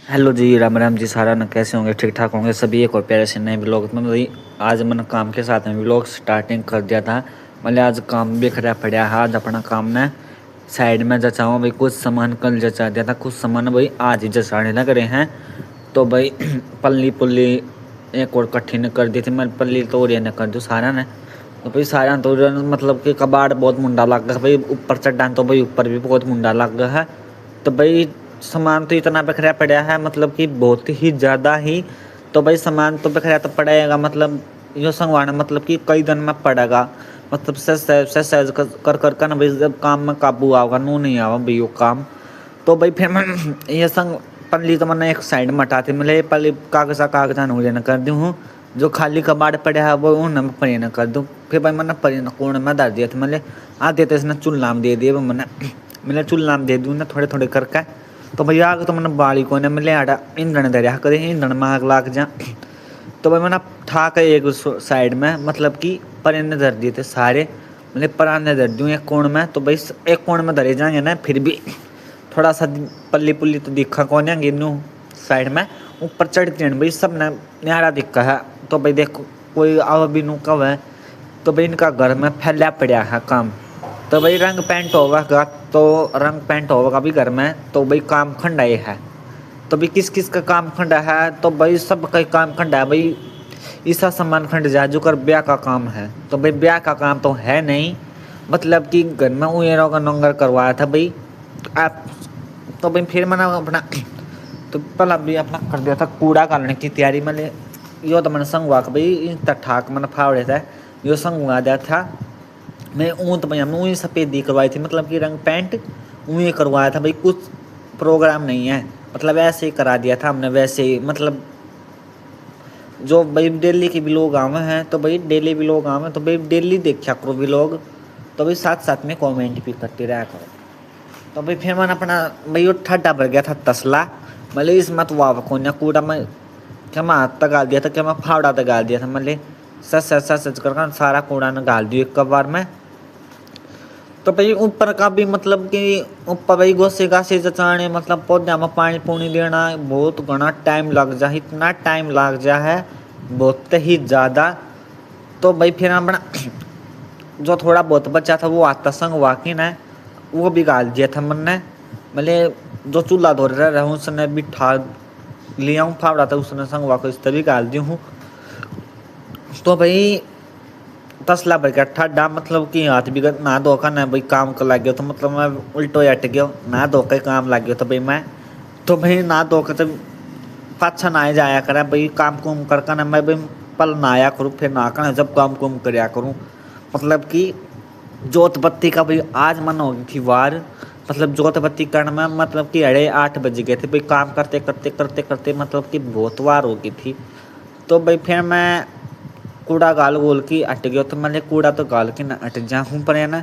Hello जी, राम राम जी। सारा न कैसे होंगे? ठीक ठाक होंगे सभी। एक और प्यारे से नए ब्लॉग में भाई आज मैंने काम के साथ में ब्लॉग स्टार्टिंग कर दिया था। मतलब आज काम भी खड़ा पड़ा है। आज अपना काम ने साइड में जचाऊँ भाई। कुछ सामान कल जचा दिया था, कुछ सामान भाई आज ही जचाने लग रहे हैं। तो भाई पल्ली पुल्ली एक और कठिन कर दी थी। मैं पल्ली तोड़िया ने कर दूँ सारा ने। तो भाई सारा तो मतलब कि कबाड़ बहुत मुंडा लग गया भाई। ऊपर चढ़ा तो भाई ऊपर भी बहुत मुंडा लग गया है। तो भाई सामान तो इतना बिखरा पड़ा है, मतलब कि बहुत ही ज़्यादा ही। तो भाई सामान तो बिखरा तो पड़ेगा, मतलब यो संगवाना मतलब कि कई दिन में पड़ेगा। मतलब सहज कर ना भाई, जब काम में काबू आओगा नू नहीं आवा भाई वो काम। तो भाई फिर मैं ये संग पल्ली तो मैंने एक साइड में हटाती, मतलब पल्ली कागजा नूरे न कर दूँ। जो खाली कबाड़ पड़े है वो उन परे न कर दूँ। फिर भाई मैंने परे न कोण में डाल दिया था। मतलब आधे तो इसने चूल्हा में दे दिए मैंने। मतलब चूल्हा में दे दूँ ना थोड़े थोड़े करके। तो भैया आग तो मैंने बाड़ी को ने मिले आड़ा ईंधन दरिया करे, ईंधन में आग लाग जा। तो भाई मैंने ठा के एक साइड में मतलब कि पराने धर दिए थे सारे। मतलब पराने धर दूँ एक कोण में। तो भाई एक कोण में धरे जाएंगे ना, फिर भी थोड़ा सा पल्ली पुल्ली तो दिखा कौन है गिनू साइड में। ऊपर चढ़ती है भाई सब ने न्यारा दिखा है। तो भाई देखो कोई आवा भी नू कब है। तो भाई इनका घर में फैला पड़ा है काम। तो भाई रंग पेंट होगा, तो रंग पेंट होगा भी घर में। तो भाई काम खंडा ये है। तो भाई किस किस का काम खंडा है? तो भाई सब का काम खंडा है भाई। ईसा सम्मान खंड जा जो कर ब्याह का काम है। तो भाई ब्याह का काम तो है नहीं, मतलब कि घर में उड़ों का नंगर करवाया था भाई। आप तो भाई फिर मैंने अपना तो पहला भी अपना कर दिया था कूड़ा काटने की तैयारी। मैंने यो तो मैंने संगवा का भाई इन ठाक मैंने फावड़े था। यो संगवा दिया था मैं। ऊँ तो भाई हमने ऊँ सफ़ेदी करवाई थी, मतलब कि रंग पेंट ऊँ करवाया था भाई। कुछ प्रोग्राम नहीं है, मतलब ऐसे ही करा दिया था हमने वैसे ही। मतलब जो भाई डेली के भी लोग आवे हैं, तो भाई डेली भी लोग आवे तो भाई डेली देखा करो भी लोग। तो भाई साथ साथ में कमेंट भी करते रहा करो। तो भाई फिर मैंने अपना भाई वो ठड्डा भर गया था तसला। मतलब इस मत वाव को कूड़ा में क्या मैं हाथ तक गाल दिया था, क्या मैं फावड़ा तक गाल दिया था। मतलब सच कर सारा कूड़ा ने गाल दिया एक बार में। तो भाई ऊपर का भी मतलब कि ऊपर भाई गोसे गासे जचाने, मतलब पौधे में पानी पूनी देना बहुत घना टाइम लग जा। इतना टाइम लग जा है बहुत ही ज़्यादा। तो भाई फिर अपना जो थोड़ा बहुत बचा था वो आता संग वाकी ने वो भी गाल दिया था मैंने। मतलब जो चूल्हा धो रहा हूँ उसने भी ठा लिया हूँ फावड़ा था, उसने संग वाको इस तरह गाल दी हूँ। तो भाई तसला भर गया ठंडा, मतलब कि हाथ भी ना धोखा ना भाई काम कर लग गया। तो मतलब मैं उल्टो हट गया, ना धो के काम लग गया। तो भाई मैं तो भाई ना धो के तो पाछा ना जाया करा भाई काम कुम करके ना। मैं भाई पल नहाया करूँ फिर ना कर जब काम कुम करया करूँ। मतलब कि जोत बत्ती का भाई आज मन हो गई थी वार। मतलब जोत बत्ती करने में मतलब कि 8:30 बज गए थे भाई। काम करते करते करते करते मतलब कि बहुत वार हो गई थी। तो भाई फिर मैं कूड़ा गाल गोल की अट गया। तो मैंने कूड़ा तो गाल के ना अट जा हूँ पर है ना।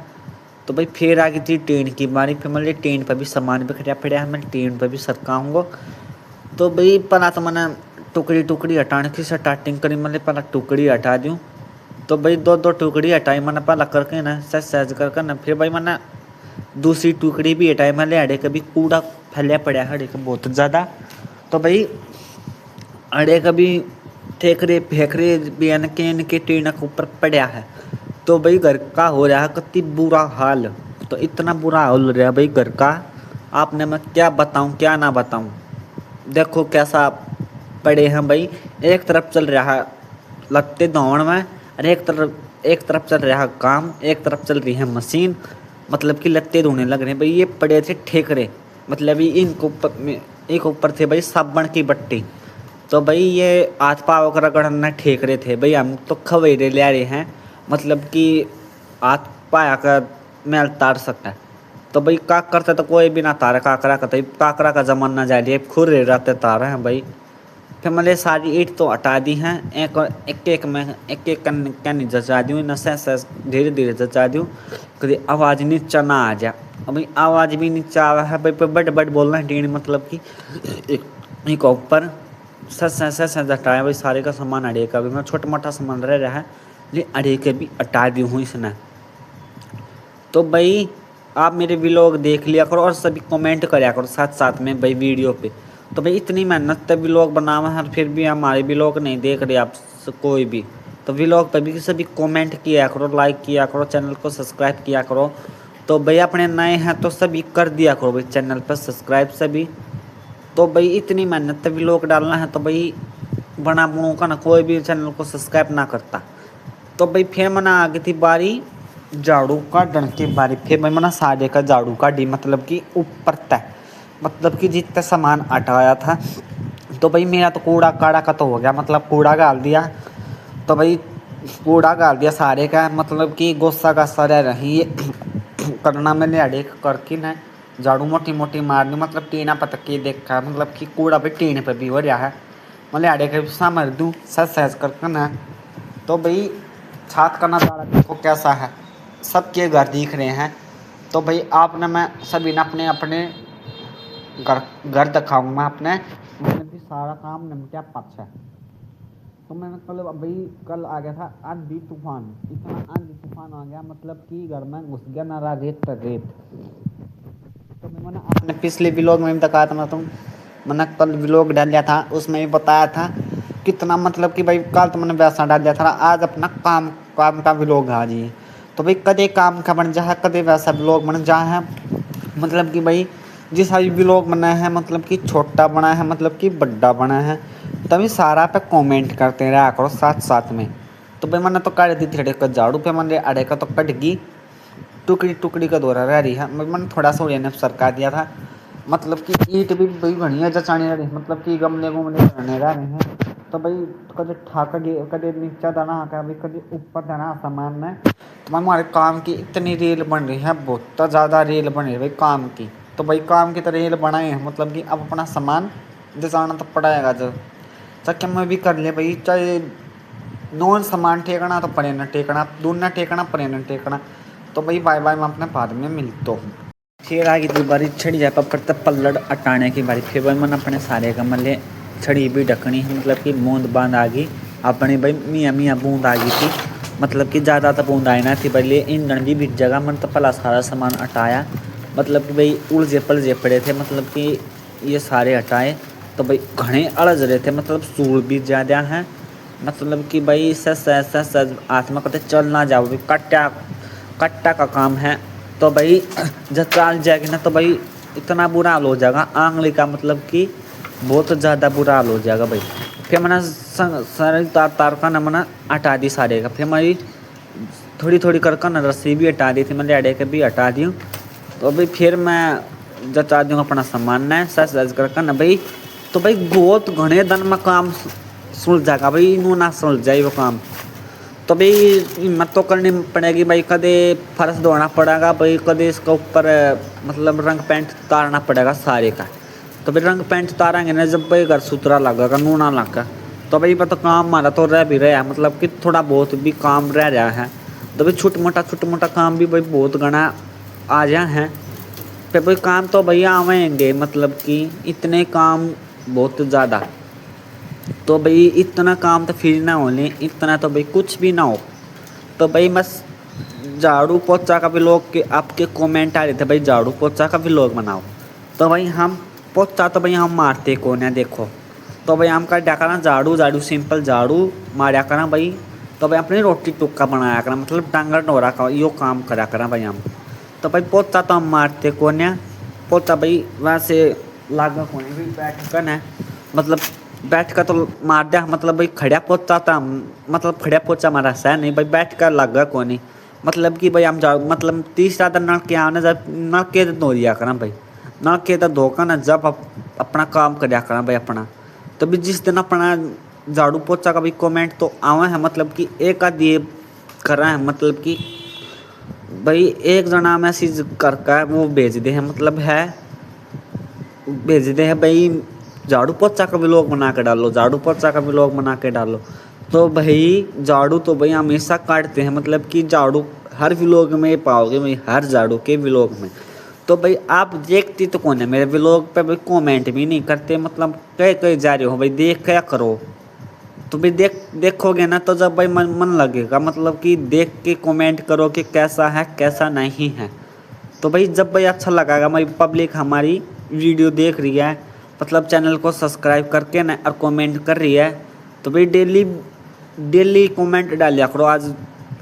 तो भाई फिर आ गई थी ट्रेन की बारी। फिर मैंने ट्रेन पर भी सामान बिखरा पड़ा है, मैं ट्रेन पर भी सरकाऊँगा। तो भाई पहला तो मैंने टुकड़ी टुकड़ी हटाने की स्टार्टिंग करी। मैंने पहला टुकड़ी हटा दूँ। तो भाई दो दो टुकड़ी हटाई मैंने पहला करके ना सहज सहज करके ना। फिर भाई मैंने दूसरी टुकड़ी भी हटाई। मैंने अड़े कभी कूड़ा फैला पड़ा है अड़े का बहुत ज़्यादा। तो भाई अड़े कभी ठेकरे फेंकरे भी इनके टीन के ऊपर पड़ा है। तो भाई घर का हो रहा है कितनी बुरा हाल। तो इतना बुरा हाल हो रहा है भाई घर का, आपने मैं क्या बताऊं क्या ना बताऊं। देखो कैसा पड़े हैं भाई। एक तरफ चल रहा है लत्ते दौड़ में, और एक तरफ चल रहा है काम, एक तरफ चल रही है मशीन। मतलब कि लत्ते धोने लग रहे हैं भाई। ये पड़े थे ठेकरे, मतलब ये इनके ऊपर एक ऊपर थे भाई साबुन की बट्टी। तो भाई ये हाथ पाँव का रगड़ना ठेक रहे थे भाई। हम तो खवेरे ले रहे हैं, मतलब कि हाथ पाया का मैल तार सकता है। तो भाई का करते तो कोई भी ना तारा काकरा का। तो काकरा का जमाना जा रही है, खुर रहे रहते तारे हैं भाई। फिर मैंने सारी ईंट तो हटा दी हैं, एक एक में एक एक कन जचा दूँ न से धीरे धीरे जचा दूँ कभी आवाज़ नीचा ना आ जा। अभी आवाज़ भी नीचा आ रहा है भाई। बड़ बड़ बोलना है टीन, मतलब कि एक ऊपर सच हटाया भाई। सारे का सामान अड़े का भी मैं छोटा मोटा सामान रह रहा है, लेकिन अड़े के भी हटा दी हूँ इसने। तो भाई आप मेरे व्लॉग देख लिया करो और सभी कमेंट कराया करो साथ साथ में भाई वीडियो पे। तो भाई इतनी मेहनत से व्लॉग बनावा है, फिर भी हमारे व्लॉग नहीं देख रहे आप कोई भी। तो व्लॉग पर भी सभी कमेंट किया करो, लाइक किया करो, चैनल को सब्सक्राइब किया करो। तो भाई अपने नए हैं तो सभी कर दिया करो भाई चैनल पर सब्सक्राइब सभी। तो भाई इतनी मेहनत से व्लॉग डालना है तो भाई बना बुनों का ना कोई भी चैनल को सब्सक्राइब ना करता। तो भाई फिर मना आ गई थी बारी झाड़ू काटने की बारी। फिर भाई मना सारे का झाड़ू काटी, मतलब कि ऊपर तक, मतलब कि जितना सामान हटाया था। तो भाई मेरा तो कूड़ा काड़ा का तो हो गया, मतलब कूड़ा डाल दिया। तो भाई कूड़ा डाल दिया सारे का, मतलब कि गुस्सा गासा रह रही करना मैंने अड़े करके ना झाड़ू मोटी मोटी मारनी, मतलब टीना पतक के देखा, मतलब कि कूड़ा भी टीने पर भी हो रहा है, मतलब अड़े के समझ दूँ सच सहज करके ना। तो भाई छात का नज़ारा देखो कैसा है, सबके घर दिख रहे हैं। तो भाई आपने मैं सभी ने अपने अपने घर घर दिखाऊंगा अपने, मतलब कि सारा काम निपटा पाछा। तो मैंने कल आ गया था आंधी तूफान, इतना आंधी तूफान आ गया, मतलब कि घर में घुस गया ना रेत पर रेत। तो मैंने अपने पिछले व्लॉग में भी बताया था, मैंने कल व्लॉग डाल दिया था, उसमें भी बताया था कितना, मतलब कि भाई कल तो मैंने वैसा डाल दिया था, आज अपना काम काम का व्लॉग आ जी। तो भाई कदे काम का बन जा है, कदे वैसा व्लॉग बन जा है, मतलब कि भाई जिस भी व्लॉग बना है, मतलब कि छोटा बना है, मतलब कि बड़ा बना है, तभी सारा पे कमेंट करते रहा करो साथ साथ में। तो भाई मैंने तो काट दी थी अड़े का झाड़ू पे, मैंने अड़े का तो कट गई, टुकड़ी टुकड़ी का दौरा रह रही है। मैंने थोड़ा सा उड़ने सरका दिया था, मतलब कि ईट भी भाई बढ़िया जचाने रही, मतलब कि गमले गुमले रहने रह रहे हैं। तो भाई कदे ठाका कदे नीचा दाना आकर भाई कदे ऊपर दाना सामान में। तो हमारे काम की इतनी रेल बन रही है, बहुत ज़्यादा रेल बन रही है भाई काम की। तो भाई काम की तो रेल बनाए हैं, मतलब कि अब अपना सामान जचाना तो पड़ेगा, जो चाहे मैं भी कर ले भाई, चाहे नॉन सामान टेकना तो पड़े न टेकना, दूर न टेकना पड़े न टेकना। तो भाई बाय बाय, मैं अपने बाद में मिलता हूँ। फिर आ गई बारी छड़ी जाए पर तब पल्लड़ अटाने की बारी। फिर भाई मैंने अपने सारे गमले छड़ी भी ढकनी है, मतलब कि बूंद बांध आ गई अपनी भाई मियाँ मियाँ बूंद आ गई थी, मतलब कि ज़्यादा तो बूंद आई ना थी भाई। ईंधन भी बिक जगह मन तो पला सारा सामान हटाया, मतलब कि भाई उलझे पलझे पड़े थे, मतलब कि ये सारे हटाए। तो भाई घने अड़ज रहे थे, मतलब सूर भी ज़्यादा हैं, मतलब कि भाई सच आत्मा कहते चल ना जाओ भाई, कट्टा कट्टा का काम है। तो भाई जब चाल जाएगी ना तो भाई इतना बुरा हाल हो जाएगा आंगली का, मतलब कि बहुत ज़्यादा बुरा हाल हो जाएगा भाई। फिर मैंने सारे तार तार का ना मैंने हटा दी सारे का। फिर मैं थोड़ी थोड़ी करके ना रस्सी भी हटा दी थी, मैंने अड़े के भी हटा दी। तो भाई फिर मैं जता दूँ अपना सामान ना सच करके ना भाई। तो भाई बहुत घने दिन में काम सुलझ जाएगा भाई, नू ना सुलझ जाए वो काम। तो भाई हिम्मत तो करनी पड़ेगी भाई, कदे फर्श धोना पड़ेगा भाई, कदे इसका ऊपर मतलब रंग पेंट उतारना पड़ेगा सारे का। तो भाई रंग पेंट उतारेंगे ना जब भाई घर सुथरा लगेगा, नूना लगेगा। तो भाई तो काम हमारा तो रह भी रहा है, मतलब कि थोड़ा बहुत भी काम रह रहा है। तो भाई छोटा मोटा काम भी भाई बहुत घना आ जाए हैं। फिर भाई काम तो भैया आवेंगे, मतलब कि इतने काम बहुत ज़्यादा। तो भाई इतना काम तो फिर ना होने, इतना तो भाई कुछ भी ना हो। तो भाई बस झाड़ू पोछा का भी लोग के आपके कमेंट आ रहे थे भाई झाड़ू पोछा का भी लोग बनाओ। तो भाई हम पोछा तो भाई हम मारते कौन है देखो। तो भाई हम क्या करना, झाड़ू झाड़ू सिंपल झाड़ू मारा करना भाई। तो भाई अपनी रोटी टुक्का बनाया करना, मतलब डांगर डोरा का यो काम करा करना भाई हम। तो भाई पोछा तो हम मारते कौन है, पोछा भाई वैसे लागा कौन है भाई बैठ कर है, मतलब बैठ कर तो मार दिया, मतलब भाई खड़ा पोछा था, मतलब खड़ा पोछा मारा सह नहीं भाई, बैठ कर लगा कौन नहीं। मतलब कि भाई हम जा मतलब तीसरा दिन नल के आने जब नल के धो दिया करना भाई, नल के तो धोकर ना जब अपना काम कर करना भाई अपना। तो भी जिस दिन अपना झाड़ू पोछा का भी कमेंट तो आवा है, मतलब कि एक आध ये कर रहा है, मतलब कि भाई एक जना मैसेज करके वो भेज दे है, मतलब है भेज दे है भाई झाड़ू पोछा का व्लॉग बना के डालो, झाड़ू पोछा का व्लॉग बना के डालो। तो भाई झाड़ू तो भाई हमेशा काटते हैं, मतलब कि झाड़ू हर व्लॉग में पाओगे भाई, हर झाड़ू के व्लॉग में। तो भाई आप देखती तो कौन है मेरे व्लॉग पे भाई, कमेंट भी नहीं करते, मतलब कहीं कहीं जा रहे हो भाई देख क्या करो। तो भाई देखोगे ना तो जब भाई मन लगेगा, मतलब कि देख के कमेंट करो कि कैसा है कैसा नहीं है। तो भाई जब भाई अच्छा लगेगा भाई, पब्लिक हमारी वीडियो देख रही है, मतलब चैनल को सब्सक्राइब करके ना और कमेंट कर रही है तो भाई डेली डेली कमेंट डालिया करो। आज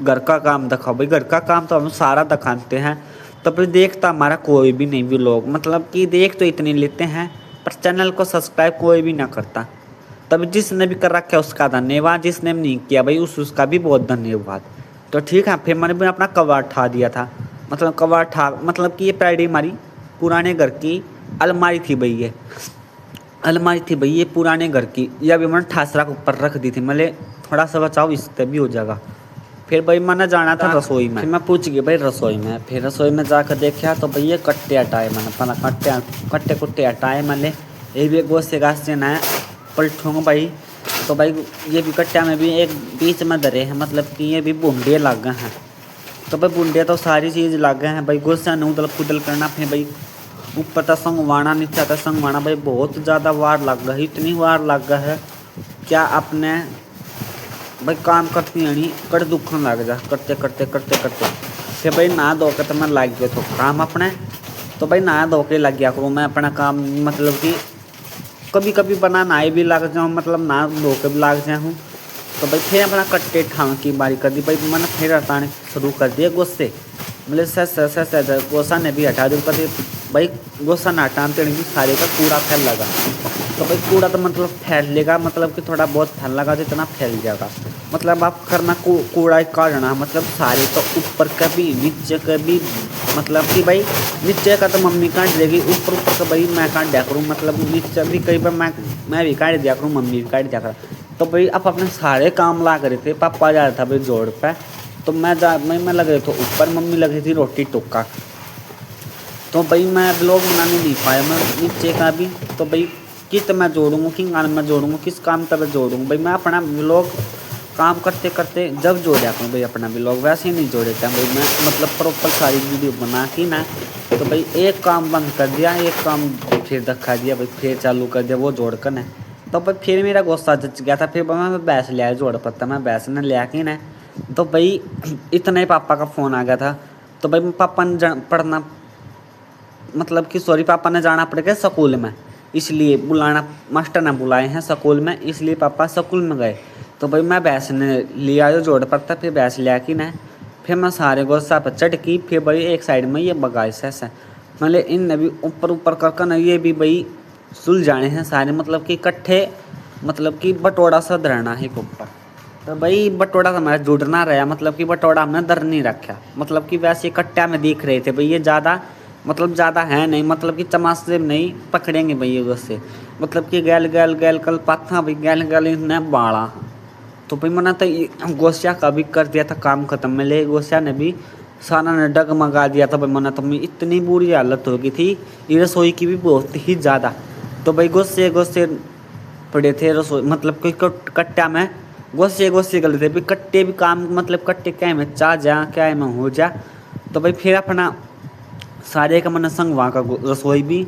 घर का काम दिखाओ भाई, घर का काम तो हम सारा दिखाते हैं, तो फिर देखता हमारा कोई भी नहीं भी लोग, मतलब कि देख तो इतने लेते हैं पर चैनल को सब्सक्राइब कोई भी ना करता। तभी जिसने भी कर रखा है उसका धन्यवाद, जिसने भी नहीं किया भाई उसका भी बहुत धन्यवाद। तो ठीक है, फिर मैंने भी अपना कवर उठा दिया था, मतलब कवर उठा मतलब कि ये पैडी हमारी पुराने घर की अलमारी थी भाई, ये अलमारी थी भाई ये पुराने घर की, ये अभी मैंने ठासरा के ऊपर रख दी थी, मतलब थोड़ा सा बचाओ इससे भी हो जाएगा। फिर भाई मैंने जाना था रसोई में, फिर मैं पूछ गया भाई रसोई में, फिर रसोई में जाकर देखा तो भाई ये कट्टे हटाए मैंने, पहला कट्टे कुट्टे हटाए मैंने, ये भी गोश्त से घास से ना पलटूँगा भाई। तो भाई ये भी कट्टा में भी एक बीच में धरे हैं, मतलब कि ये भी बूंदे लग गए हैं। तो भाई बूंदे तो सारी चीज़ लग गए हैं भाई, गोश्त ने उदल पुदल करना, फिर भाई ऊपर तक संगवाना नीचे तक संगवाना भाई, बहुत ज़्यादा वार लग गया है, इतनी वार लग गया है क्या अपने भाई काम करती नहीं कट दुखन लग जा करते करते करते करते। फिर भाई नहा धो के तो मैं लग गया तो काम अपने, तो भाई नहा धो के लग गया करूँ मैं अपना काम, मतलब कि कभी कभी बना नहाए भी लग जाऊँ, मतलब नहा धो के भी लग जाऊँ। तो भाई फिर अपना कट्टे ठाव की बारी कर दी भाई, मैंने फिर हटाने शुरू कर दिया गुस्से, मतलब सच गोसा ने भी हटा दी कभी भाई, गोसा ना हटाते भी सारे का कूड़ा फैल लगा। तो भाई कूड़ा तो मतलब फैलेगा, मतलब कि थोड़ा बहुत फैल लगा तो इतना फैल जाएगा, मतलब आप करना कूड़ा ही काटना, मतलब सारे तो ऊपर का भी नीचे का भी, मतलब कि भाई नीचे का तो मम्मी काट देगी, ऊपर ऊपर का भाई मैं काट दिया करूँ, मतलब नीचे भी कई बार मैं भी काट दिया करूँ, मम्मी भी काट दिया कर। तो भाई अब अपने सारे काम ला रहे थे, पापा जा रहा था भाई जोड़ पे, तो मैं लग रहे थे ऊपर, मम्मी लग रही थी रोटी टोका। तो भाई मैं ब्लॉग बनाने नहीं पाया मैं नीचे का भी, तो भाई किस मैं जोड़ूंगा, किस गाने में जोड़ूंगा, किस काम तब जोड़ूंगा भाई, मैं अपना ब्लॉग काम करते करते जब जोड़ जाता हूँ भाई अपना ब्लॉग, वैसे ही नहीं जोड़े था भाई मैं, मतलब प्रॉपर सारी वीडियो बना के ना। तो भाई एक काम बंद कर दिया, एक काम फिर दिखा दिया भाई, फिर चालू कर दिया वो जोड़ कर ना। तो भाई फिर मेरा गुस्सा जच गया था, फिर मैं बैस लिया जोड़ पत्ता, मैं बैस ने लिया कि ना। तो भाई इतना ही पापा का फ़ोन आ गया था, तो भाई पापा ने पढ़ना, मतलब कि सॉरी पापा ने जाना पड़ गया स्कूल में, इसलिए बुलाना मास्टर ने बुलाए हैं स्कूल में, इसलिए पापा स्कूल में गए। तो भाई मैं भैंस ने लिया जो जोड़ पड़ता, फिर भैंस लिया कि ना, फिर मैं सारे गोस्सा पर चढ़ की, फिर भाई एक साइड में ये बगाए से मतलब इन भी ऊपर ऊपर कर ना, ये भी भाई सुलझाने हैं सारे, मतलब कि इकट्ठे, मतलब कि बटोड़ा सा धरना है ऊपर। तो भाई बटोड़ा हमारा जुड़ना रहा, मतलब कि बटोड़ा हमने दर नहीं रखा, मतलब कि वैसे इकट्ठा में दिख रहे थे भाई, ये ज़्यादा मतलब ज़्यादा है नहीं, मतलब कि चमाच से नहीं पकड़ेंगे भाई ये से, मतलब कि गैल गैल गैल कल पाथा भाई गैल गैल ने बाड़ा। तो भाई मैंने तो गोसिया का भी कर दिया था काम खत्म, मिले गोसिया ने भी सारा ने डगमगा दिया था भाई, मैंने तो इतनी बुरी हालत हो गई थी, ये रसोई की भी बहुत ही ज़्यादा। तो भाई गोसे गोसे पड़े थे रसोई, मतलब कोई कट्टा में गोसे गोसे गले थे भाई, कट्टे भी काम, मतलब कट्टे क्या में चा जा क्या में हो जा। तो भाई फिर अपना सारे का मैंने संगवा का रसोई भी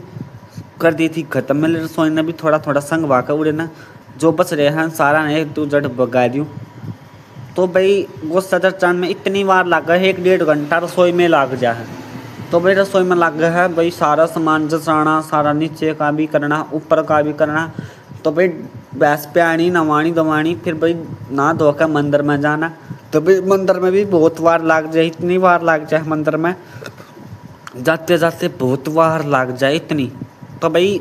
कर दी थी खत्म, मेरे रसोई ने भी थोड़ा थोड़ा संगवा का उड़े ना, जो बच रहे हैं सारा ने एक दो जड़ बगा दूँ। तो भाई गुस्सा चढ़ में इतनी बार लग गया है, 1-1.5 घंटा रसोई में लग जा है। तो भाई रसोई में लग गया है भाई, सारा सामान जसाना, सारा नीचे का भी करना, ऊपर का भी करना। तो भाई भैंस पे आनी नवानी दवानी, फिर भाई नहा धो कर मंदिर में जाना। तो भाई मंदिर में भी बहुत बार लग जाए, इतनी बार लग जाए मंदिर में जाते जाते बहुत बार लग जाए इतनी। तो भाई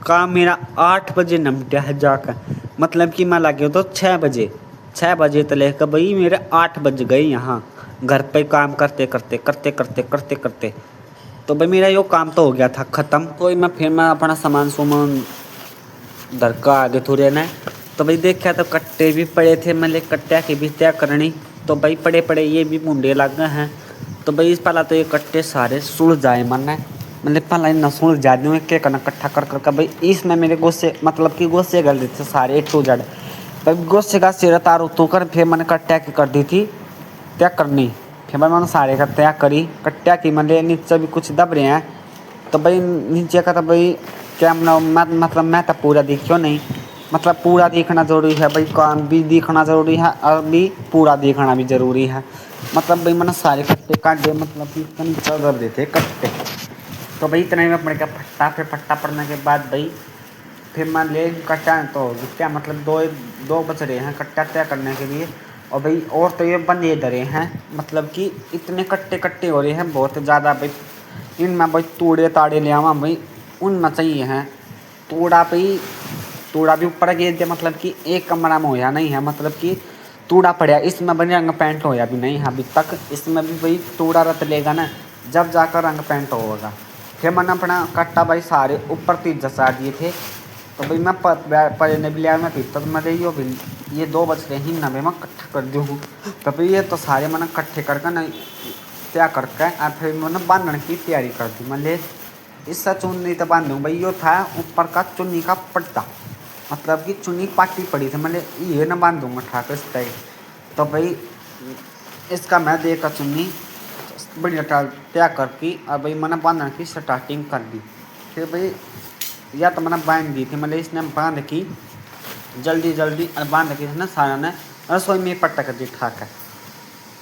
काम मेरा 8 बजे निपटा है जाकर, मतलब कि मैं लगे तो 6 बजे तो लेकर भाई मेरे 8 बज गए यहाँ घर पे काम करते करते करते करते करते करते। तो भाई मेरा यो काम तो हो गया था ख़त्म। तो मैं अपना सामान घर का आगे थोड़े ना, तो भाई देखा तो कट्टे भी पड़े थे, मतलब कट्टे की भी तय करनी। तो भाई पड़े पड़े ये भी मुंडे लग गए हैं। तो भाई इस पहला तो ये कट्टे सारे सुल जाए मन है, मतलब पहला इन सुल जा दूँ क्या करना इकट्ठा कर कर भाई, इसमें मेरे गोसे मतलब कि गोसे गल थे सारे टू जड़। भाई गोसे का सिर तार उतू कर फिर मैंने कट्टा की कर दी थी तय करनी, फिर मैंने सारे का तय करी कट्टा की, मतलब नीचे भी कुछ दब रहे हैं। तो भाई नीचे का तो भाई क्या मतलब मैं तो पूरा देखियो नहीं, मतलब पूरा देखना ज़रूरी है भाई, काम भी देखना ज़रूरी है और भी पूरा देखना भी ज़रूरी है। मतलब भाई मैंने सारे कट्टे काट दिए, मतलब कि नीचे दब देते कट्टे। तो भाई इतना ही मैं पड़ गया फट्टा, फिर फट्टा पड़ने के बाद भाई फिर मैं ले कट्टा तो क्या मतलब दो दो बच रहे हैं कट्टा तय करने के लिए। और भाई और तो ये बंदे धरे हैं मतलब कि इतने कट्टे कट्टे हो रहे हैं बहुत ज़्यादा भाई। इनमें भाई तूड़े ताड़े ले आवा भाई उनमें चाहिए हैं तूड़ा भाई। तूड़ा भी ऊपर गिर दिया मतलब कि एक कमरा में होया नहीं है मतलब कि तूड़ा पड़ा इसमें भाई रंग पेंट होया भी नहीं है अभी तक। इसमें भी भाई तूड़ा रत लेगा ना जब जाकर रंग पेंट होगा। फिर मैंने अपना कट्टा भाई सारे ऊपर तीन जसा दिए थे। तो भाई मैं पर भी लिया मैं फिर तक मैं यो भी ये दो बच रहे ही ना भाई मैं इकट्ठा कर दूँ। तो भाई ये तो सारे मैंने इकट्ठे करके ना क्या करके और फिर मैंने बांधने की तैयारी कर दी। मैं ले इससे चुन्नी तो बांधूँ भाई यो था ऊपर का चुन्नी का पट्टा मतलब कि चुन्नी पाटी पड़ी थी मैं ये ना बांधूँगा ठाकर इस टाइप। तो भाई इसका मैं देखा चुन्नी बढ़िया तैयार करके और भाई मैंने बांधने की स्टार्टिंग कर दी। फिर भाई या तो मैंने बांध दी थी मतलब इसने बांध की जल्दी जल्दी और बांध के ना सारा ने रसोई में पटक दी ठाकर।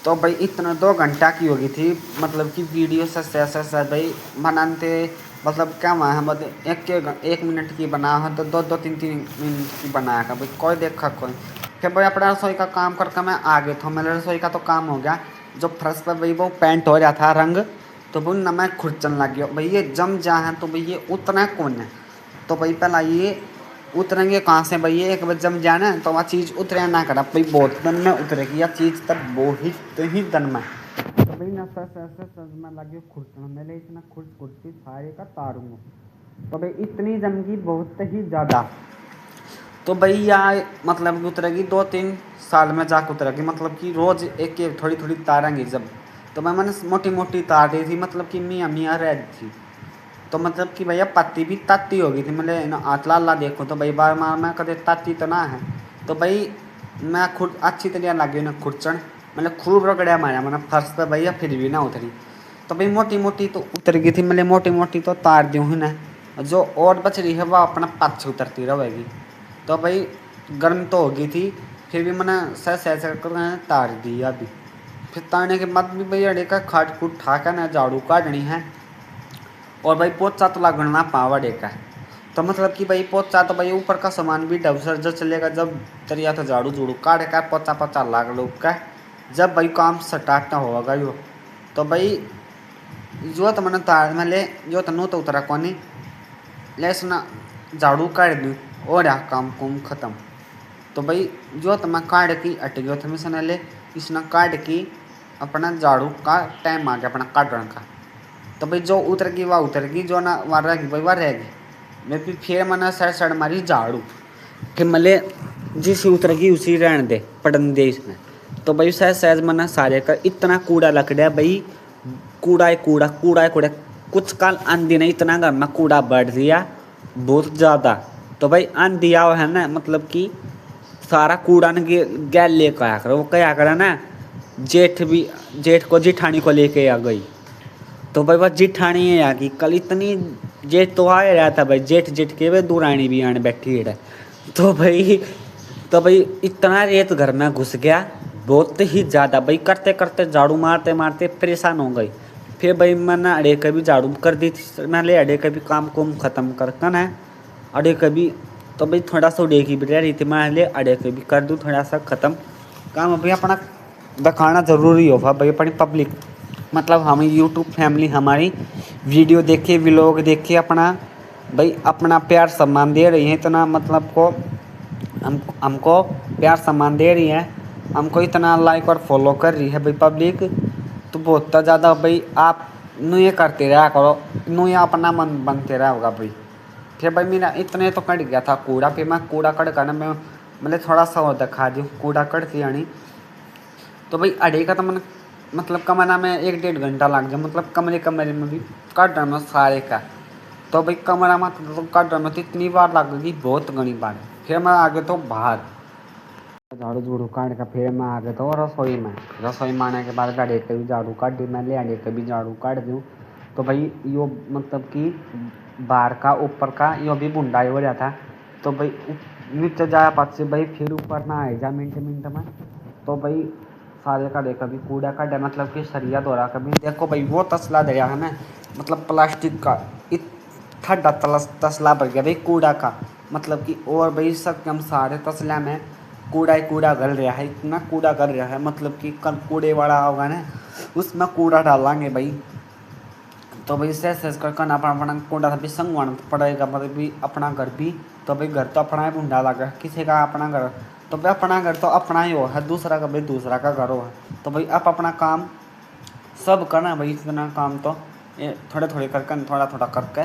तो भाई इतना 2 घंटा की होगी थी मतलब कि वीडियो से भाई बनाते मतलब क्या वहाँ है मतलब एक मिनट की बना है तो 2-3 मिनट की बनाया था भाई कोई देखा कोई। फिर भाई अपना रसोई का काम करके मैं आ गया था मेरे रसोई का तो काम हो गया। जो फर्श पर भाई वो पेंट हो रहा था रंग तो वो न मैं खुरचन लग गया भाई ये जम जा है तो भाई ये उतना कौन है। तो भाई पहला ये उतरेंगे कहाँ से भाई ये एक बार जम जाना तो वह चीज़ उतरे ना करा भाई बहुत दिन में उतरेगी यह चीज़ तब बहुत ही दिन में। तो भाई ना सर में लगे खुरचन मेरे इतना खुर्ची सारे का तारूंगा। तो भाई इतनी जमगी बहुत ही ज़्यादा। तो भाई यहाँ मतलब कि उतरेगी 2-3 साल में जाकर उतरेगी मतलब कि रोज़ एक एक थोड़ी थोड़ी तारेंगी जब। तो मैंने मोटी मोटी तार दी थी मतलब कि मियाँ मियाँ रह थी। तो मतलब कि भैया पत्ती भी ताती हो गई थी मतलब आतला अल्लाह देखो तो भाई बार बार मैं कदे ताती तो ना है। तो भाई मैं खुद अच्छी तरह लगी ना खुरचन मतलब खूब रगड़ा मारा मैंने फर्श पर भैया फिर भी ना उतरी। तो भाई मोटी मोटी तो उतर गई थी मतलब मोटी मोटी तो तार दी हूँ ना जो और बच रही है वह अपना पाछ उतरती रहेगी। तो भाई गर्म तो हो गई थी फिर भी मैंने सह कर तार दी अभी। फिर तारने के बाद भी भैया देखा खाट खूट ठा कर ना झाड़ू काटनी है और भाई पोचा तो लगना पावा डेका। तो मतलब कि भाई पोचा तो भाई ऊपर का सामान भी डबसर जो चलेगा जब तरिया तो झाड़ू झूड़ू काट कर पोचा पोचा लाग लो का जब भाई काम स्टार्ट ना होगा यो। तो भाई जो तो मैंने तार में ले जो तो नो तो उतरा कोनी ले सुना झाड़ू काट दूँ और यहाँ काम कुम ख़त्म। तो भाई जो तो मैं काट की अट गया था मिशन ले इसने काट की अपना झाड़ू का टाइम आ गया अपना काटने का। तो भाई जो उतर गई वह उतर गई जो ना वह रहेगी भाई वह रहेगी। मैं फिर मैंने सड़ मारी झाड़ू फिर मले जिस उतर गई उसी रहने दे पड़न दे इसमें। तो भाई सहज मैंने सारे का इतना कूड़ा लकड़ा भाई कूड़ा कूड़ा कुछ काल आंधी ने इतना घर में कूड़ा बढ़ दिया बहुत ज़्यादा। तो भाई आंधी आओ है ना मतलब कि सारा कूड़ा न गैल लेकर आया करो वो क्या करा ना जेठ को जिठानी को लेके आ गई। तो भाई बस जिठानी है आ गई कल इतनी जेठ तो आ रहा था भाई जेठ के वे दुरानी भी आने बैठी है। तो भाई इतना रेत घर में घुस गया बहुत ही ज़्यादा भाई करते करते झाड़ू मारते मारते परेशान हो गई। फिर भाई मैंने अड़े कभी झाड़ू कर दी थी मैंने अड़े कभी काम कुम ख़त्म कर ना अड़े कभी। तो भाई थोड़ा सा उड़े की भी रह रही थी मैं ले अड़े कभी कर दूँ थोड़ा सा ख़त्म काम अभी अपना दिखाना ज़रूरी होगा भाई अपनी पब्लिक मतलब हम यूट्यूब फैमिली हमारी वीडियो देखे व्लॉग देखे अपना भाई अपना प्यार सम्मान दे रही है इतना मतलब को हमको प्यार सम्मान दे रही है हमको इतना लाइक और फॉलो कर रही है भाई पब्लिक। तो बहुत ज़्यादा भाई आप नू ये करते रहा करो नू ये अपना मन बनते रहा होगा भाई। फिर भाई मेरा इतने तो कट गया था कूड़ा फिर मैं कूड़ा कट कर मैं मतलब थोड़ा सा और दिखा दूँ कूड़ा कट के यानी। तो भाई अड़े का तो मैंने मतलब कमरा में 1-1.5 घंटा लग जाए मतलब कमरे में भी काट में सारे का। तो भाई कमरा में तो काट में तो इतनी बार लग गई बहुत घनी बार। फिर मैं आ गया तो बाहर झाड़ू झूड़ू काट का फिर मैं आ गया तो रसोई में आने के बाद गाड़ी के भी झाड़ू काट दी मैं ले आने के भी झाड़ू काट दूँ। तो भाई यो मतलब कि बाहर का ऊपर का यो भी बुंडाई हो जाता। तो भाई नीचे जाया पास से भाई फिर ऊपर ना आए जा मिनट में। तो भाई सारे का देखा भी कूड़ा का मतलब कि सरिया दौरा कभी देखो भाई वो तसला दरिया है ना मतलब प्लास्टिक का इतना तसला भर गया भाई कूड़ा का मतलब कि और भाई सब हम सारे तसला में कूड़ा ही कूड़ा गल रहा है, इतना कूड़ा गल रहा है, मतलब कि कल कूड़े वाला होगा ना उसमें कूड़ा डालेंगे भाई। तो भाई से कर करना अपना कूड़ा भी संगवाना पड़ेगा, मतलब भी अपना घर भी। तो भाई घर तो अपना ही भूडा लगा, किसी का अपना घर, तो भाई अपना घर तो अपना ही हो है, दूसरा का भाई दूसरा का घर हो है। तो भाई आप अपना काम सब करना भाई, इतना काम तो ये थोड़े थोड़े करके थोड़ा थोड़ा करके।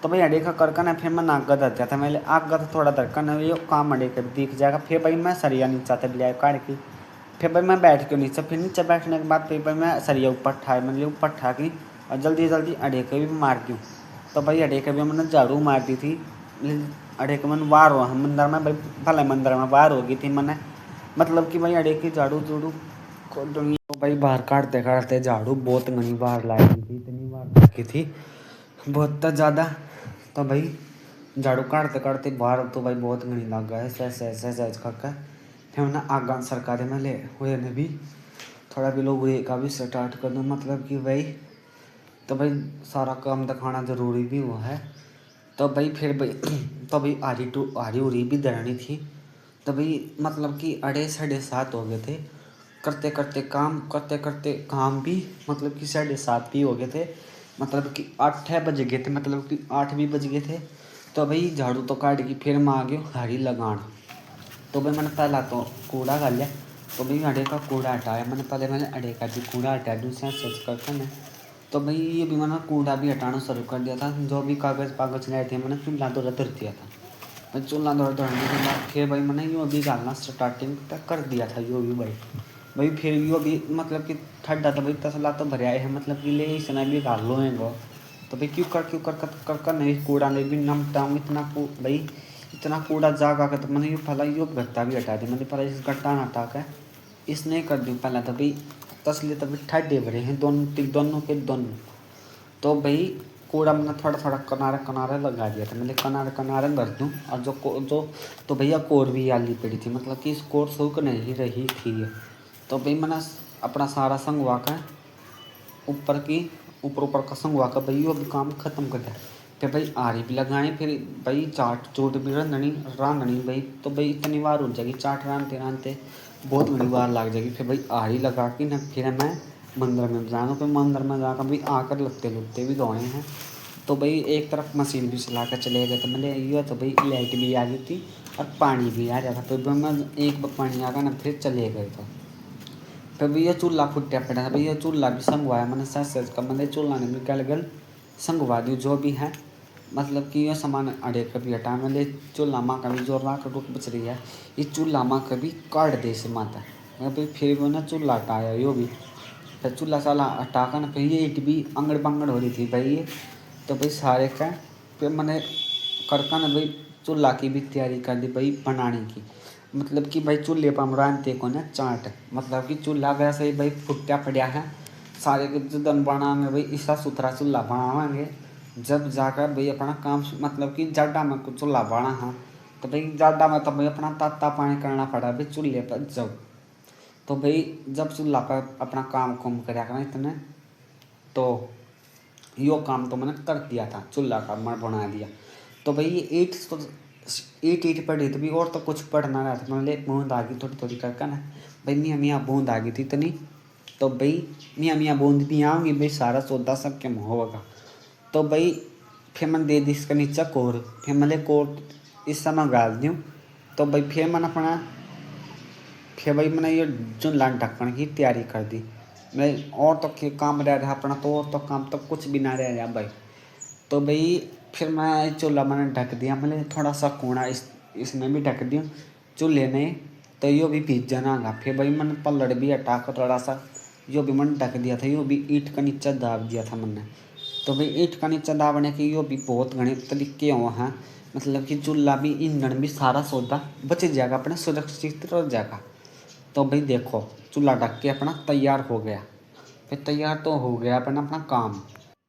तो भाई अड़े का करके ना फिर मैं नाक गद जाता था, मैं आग गद थोड़ा धड़का ना ये काम अड़े के दिख जाएगा। फिर भाई मैं सरिया नीचा तक ले काट की, फिर भाई मैं बैठ के नीचे, फिर नीचे बैठने के बाद फिर भाई मैं सरिया ऊपर ठाए, मतलब ऊपर ठा की और जल्दी जल्दी अड़े के भी मार दूँ। तो भाई अड़े के भी मैंने झाड़ू मार दी थी, अड़े के मैंने वार हुआ मंदिर में भाई, भले मंदिर में वार हो गई थी मैंने, मतलब कि भाई अड़े की झाड़ू झूड़ू तो भाई बाहर काटते काटते झाड़ू बहुत घनी बार लाई थी, इतनी बार लगी थी बहुत ज़्यादा। तो भाई झाड़ू काटते काटते बाहर तो भाई बहुत घनी लग गया है, सहज करके फिर मैंने आगा सरकारी में ले हुए ने भी थोड़ा भी लोग हुए का भी स्टार्ट कर दूँ, मतलब कि भाई तो भाई सारा काम दिखाना ज़रूरी भी हुआ है। तो भाई फिर भाई तो भाई आरी उरी भी दरानी थी। तो भाई मतलब कि 6:30 हो गए थे, करते करते काम भी, मतलब कि 7:30 भी हो गए थे, मतलब कि 8 बज गए थे, मतलब कि 8 भी बज गए थे। तो भाई झाड़ू तो काट की फिर मैं आ गया हारी लगान। तो भाई मैंने पहला तो कूड़ा कर लिया, तो भाई अड़े का कूड़ा हटाया मैंने, पहले मैंने अड़े का भी कूड़ा हटाया दूसरा सच करके ना। तो भाई ये भी मैंने कूड़ा भी हटाना शुरू कर दिया था, जो भी कागज़ पागज लाए थे मैंने चूल्हा दौरा धर दिया था। मैं चूल्हा दौरा धरने के बाद फिर भाई मैंने यो भी डालना स्टार्टिंग तक कर दिया था यो भी भाई फिर यो भी मतलब कि ठंडा तो भाई तसला तो भर आए है, मतलब कि ले इसना भी डाल लो है गो। तो भाई क्यों कर नहीं कूड़ा नहीं भी नमता हूँ इतना भाई इतना कूड़ा जागा कर। तो मैंने ये पहला यो गट्टा भी हटा दिया, मैंने पहले इस गट्टा ना हटा कर इसने कर दूँ पहला। तो भाई तसले तो भाई ठंडे भरे हैं दोनों के दोनों। तो भाई कूड़ा मैंने थोड़ा थोड़ा किनारे किनारे लगा दिया था, मैंने किनारे किनारे कर दूँ। और जो तो भैया कोर भी आली पड़ी थी, मतलब कि इस कोर सूख नहीं रही थी। तो भाई मैंने अपना सारा संगवा कर ऊपर का संगवा कर भाई वो भी काम ख़त्म कर दिया। फिर भाई आरी भी लगानी, फिर भाई चाट चोट भी रांधनी भाई। तो भाई इतनी बार हो जाएगी चाट रांधते रांधते, बहुत बड़ी बार लग जाएगी। फिर भाई आरी लगा के ना फिर मैं मंदिर में जाना, फिर मंदिर में जाकर भाई आकर लगते भी धोए हैं। तो भाई एक तरफ मशीन भी चला कर चले गए, तो मैंने ये तो भाई लाइट भी आ गई थी और पानी भी आ जाता। फिर मैं एक बार पानी आ गया ना फिर चले गए। तो भैया चूल्हा फुटा पड़ा था, भैया चूल्हा भी संगवाया मैंने सच का, मैंने चूल्हा ने भी गल संगवा दी जो भी है, मतलब कि ये सामान अड़े कभी हटा मैंने चूल्हा माँ का भी जो राख रुक बच रही है इस चूल्हा माँ कभी काट दे से माता। मैं भाई फिर वो ना चूल्हा हटाया यो भी, फिर चूल्हा साला हटा कर ना फिर ये ईट भी अंगड़ बंगड़ हो रही थी भाई ये। तो भाई सारे का फिर मैंने करका ना भाई चूल्हा की भी तैयारी कर दी भाई बनाने की, मतलब कि भाई चूल्हे पर हम रांधते को ना चाट, मतलब कि चूल्हा वैसे ही भाई फुट्टा पड़ा है सारे के जदन बनाएंगे भाई ऐसा सुथरा चूल्हा बनावाएंगे जब जाकर भाई अपना काम, मतलब कि जाडा में कुछ चूल्हा बना है। तो भाई जाडा में तो भाई अपना ताता पानी करना पड़ा भाई चूल्हे पर जब। तो भाई जब चूल्हा पर अपना काम कुम कराया करना इतने, तो यो काम तो मैंने कर दिया था चूल्हा का मैं बना दिया। तो भाई ये ईट पड़ी थी भाई और तो कुछ पढ़ना रहा था, मैंने बूंद आ गई थोड़ी थोड़ी करके ना भाई मियाँ बूंद आ गई थी इतनी। तो भाई मियाँ बूंद भी आऊँगी भाई सारा सौदा सब क्या होगा। तो भाई फिर मैंने दे दी इसका नीचे कोर, फिर मैंने कोर इस समय गाल दूँ। तो भाई फिर भाई मैंने ये चूल्हा ढक्कन की तैयारी कर दी। मैं और तो काम रह रहा अपना, तो और तो काम तो कुछ भी ना रह रहा भाई। तो भाई फिर मैं चूल्हा मैंने ढक दिया, मैंने थोड़ा सा कोना इसमें भी ढक दिया चूल्हे ने, तो यो भी भीज जाना। फिर भाई मैंने पल्लड़ भी हटा कर थोड़ा सा यो भी मैंने ढक दिया था, यो भी ईंट का नीचे दाब दिया था मैंने। तो भाई ईंट का नीचे दाबने के यो भी बहुत घने तरीके हुए हैं, मतलब कि चूल्हा भी ईंधन भी सारा सौदा बच जाएगा अपने सुरक्षित रह जाएगा। तो भाई देखो चूल्हा ढक के अपना तैयार हो गया, फिर तैयार तो हो गया अपना काम।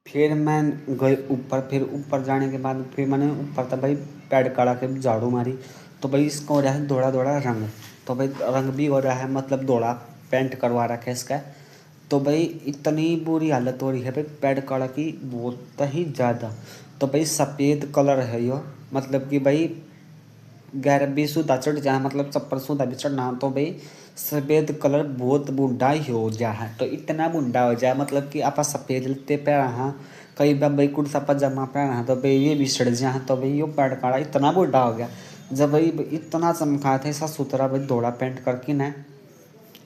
फिर मैं गए ऊपर, फिर ऊपर जाने के बाद फिर मैंने ऊपर तक भाई पैड काढ़ा के झाड़ू मारी। तो भाई इसका हो रहा है दौड़ा दौड़ा रंग, तो भाई रंग भी हो रहा है, मतलब दौड़ा पेंट करवा रखा है इसका। तो भाई इतनी बुरी हालत हो रही है भाई पैड काढ़ा की बहुत ही ज़्यादा। तो भाई सफ़ेद कलर है यो, मतलब कि भाई गैर भी सूधा चढ़ जाए, मतलब चप्पल सूधा भी चढ़ना, तो भाई सफ़ेद कलर बहुत बूढ़ा ही हो गया है। तो इतना बूढ़ा हो जाए मतलब कि आप सफ़ेद लत्ते पहना हाँ, कई बार भाई कुर्ता पजामा पहना तो भाई ये भी सड़ जाए, तो भाई यो पैंट काड़ा इतना बूढ़ा हो गया। जब भाई इतना चमका था ऐसा सुथरा भाई धोड़ा पेंट करके ना,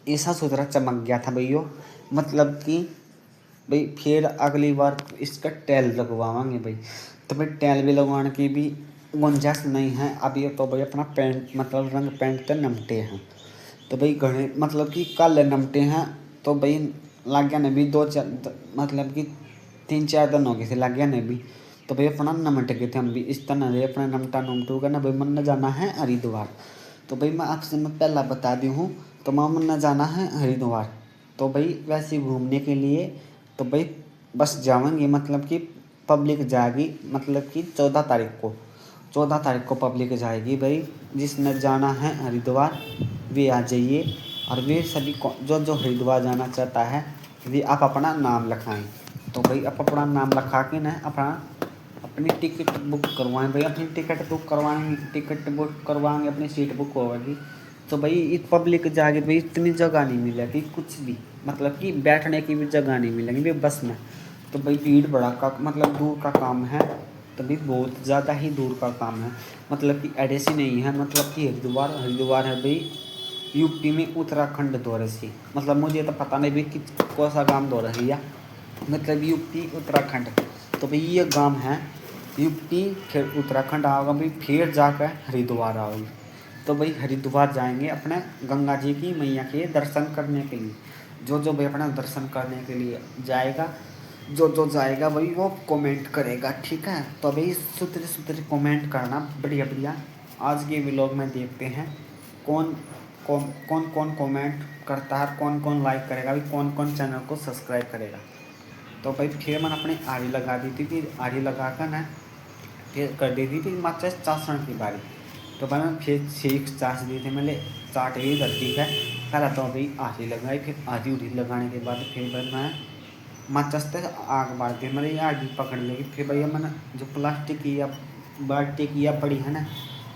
ऐसा सुथरा चमक गया था भैया, मतलब कि भाई फिर अगली बार इसका टैल लगवाएंगे भाई। तो भाई टैल भी लगवाने की भी गुंजाइश नहीं है अभी, तो भाई अपना पेंट मतलब रंग पेंट तो नमटे हैं, तो भाई घने मतलब कि कल नमटे हैं। तो भाई लग गया ने भी मतलब कि 3-4 दिन हो गए थे लग गया ने भी। तो भाई अपना नमट गए थे हम भी इस तरह रे अपना नमटा नमटू का ना भाई मन न जाना है हरिद्वार। तो भाई मैं आपसे मैं पहला बता दी हूँ, तो मैं मन न जाना है हरिद्वार। तो भाई वैसे घूमने के लिए तो भाई बस जाएंगे, मतलब कि पब्लिक जाएगी, मतलब कि 14 तारीख को पब्लिक जाएगी भाई। जिसने जाना है हरिद्वार वे आ जाइए, और वे सभी को जो हरिद्वार जाना चाहता है वे आप अपना नाम लिखाएं। तो भाई आप अपना नाम लिखा के ना अपनी टिकट बुक करवाएं भाई, अपनी टिकट बुक करवाएंगे, अपनी सीट बुक होगी। तो भाई इस पब्लिक जाके भाई इतनी जगह नहीं मिलेगी कुछ भी, मतलब कि बैठने की भी जगह नहीं मिलेगी भाई बस में। तो भाई भीड़ बड़ा का मतलब दूर का काम है, तो भाई बहुत ज़्यादा ही दूर का काम है, मतलब कि ऐसे नहीं है, मतलब कि हरिद्वार है भाई यूपी में उत्तराखंड दौरे से, मतलब मुझे तो पता नहीं भाई कि कौन सा गाँव दौरा है या मतलब यूपी उत्तराखंड। तो भाई ये गाँव है यूपी, फिर उत्तराखंड आओगे भाई, फिर जाकर हरिद्वार आओगे। तो भाई हरिद्वार जाएंगे अपने गंगा जी की मैया के दर्शन करने के लिए। जो भाई अपना दर्शन करने के लिए जाएगा, जो जाएगा भाई वो कमेंट करेगा, ठीक है। तो भाई सुथरे कमेंट करना बढ़िया बढ़िया। आज के व्लॉग में देखते हैं कौन कौन कमेंट करता है, कौन कौन लाइक करेगा भाई, कौन कौन चैनल को सब्सक्राइब करेगा। तो भाई फिर मैंने अपनी आरी लगा दी थी, फिर आरी लगा कर ना फिर कर दी थी, फिर माचा चासण की बारी। तो भाई मैं फिर 6 चास दी थी, मैंने चाट ही धरती है पहला। तो अभी आरी लगाई, फिर आधी उड़ी लगाने के बाद फिर भाई मैं माचस से आग बार दी, मैंने आग पकड़ लेगी। फिर भैया मैंने जो प्लास्टिक की या बाल्टी की या पड़ी है ना,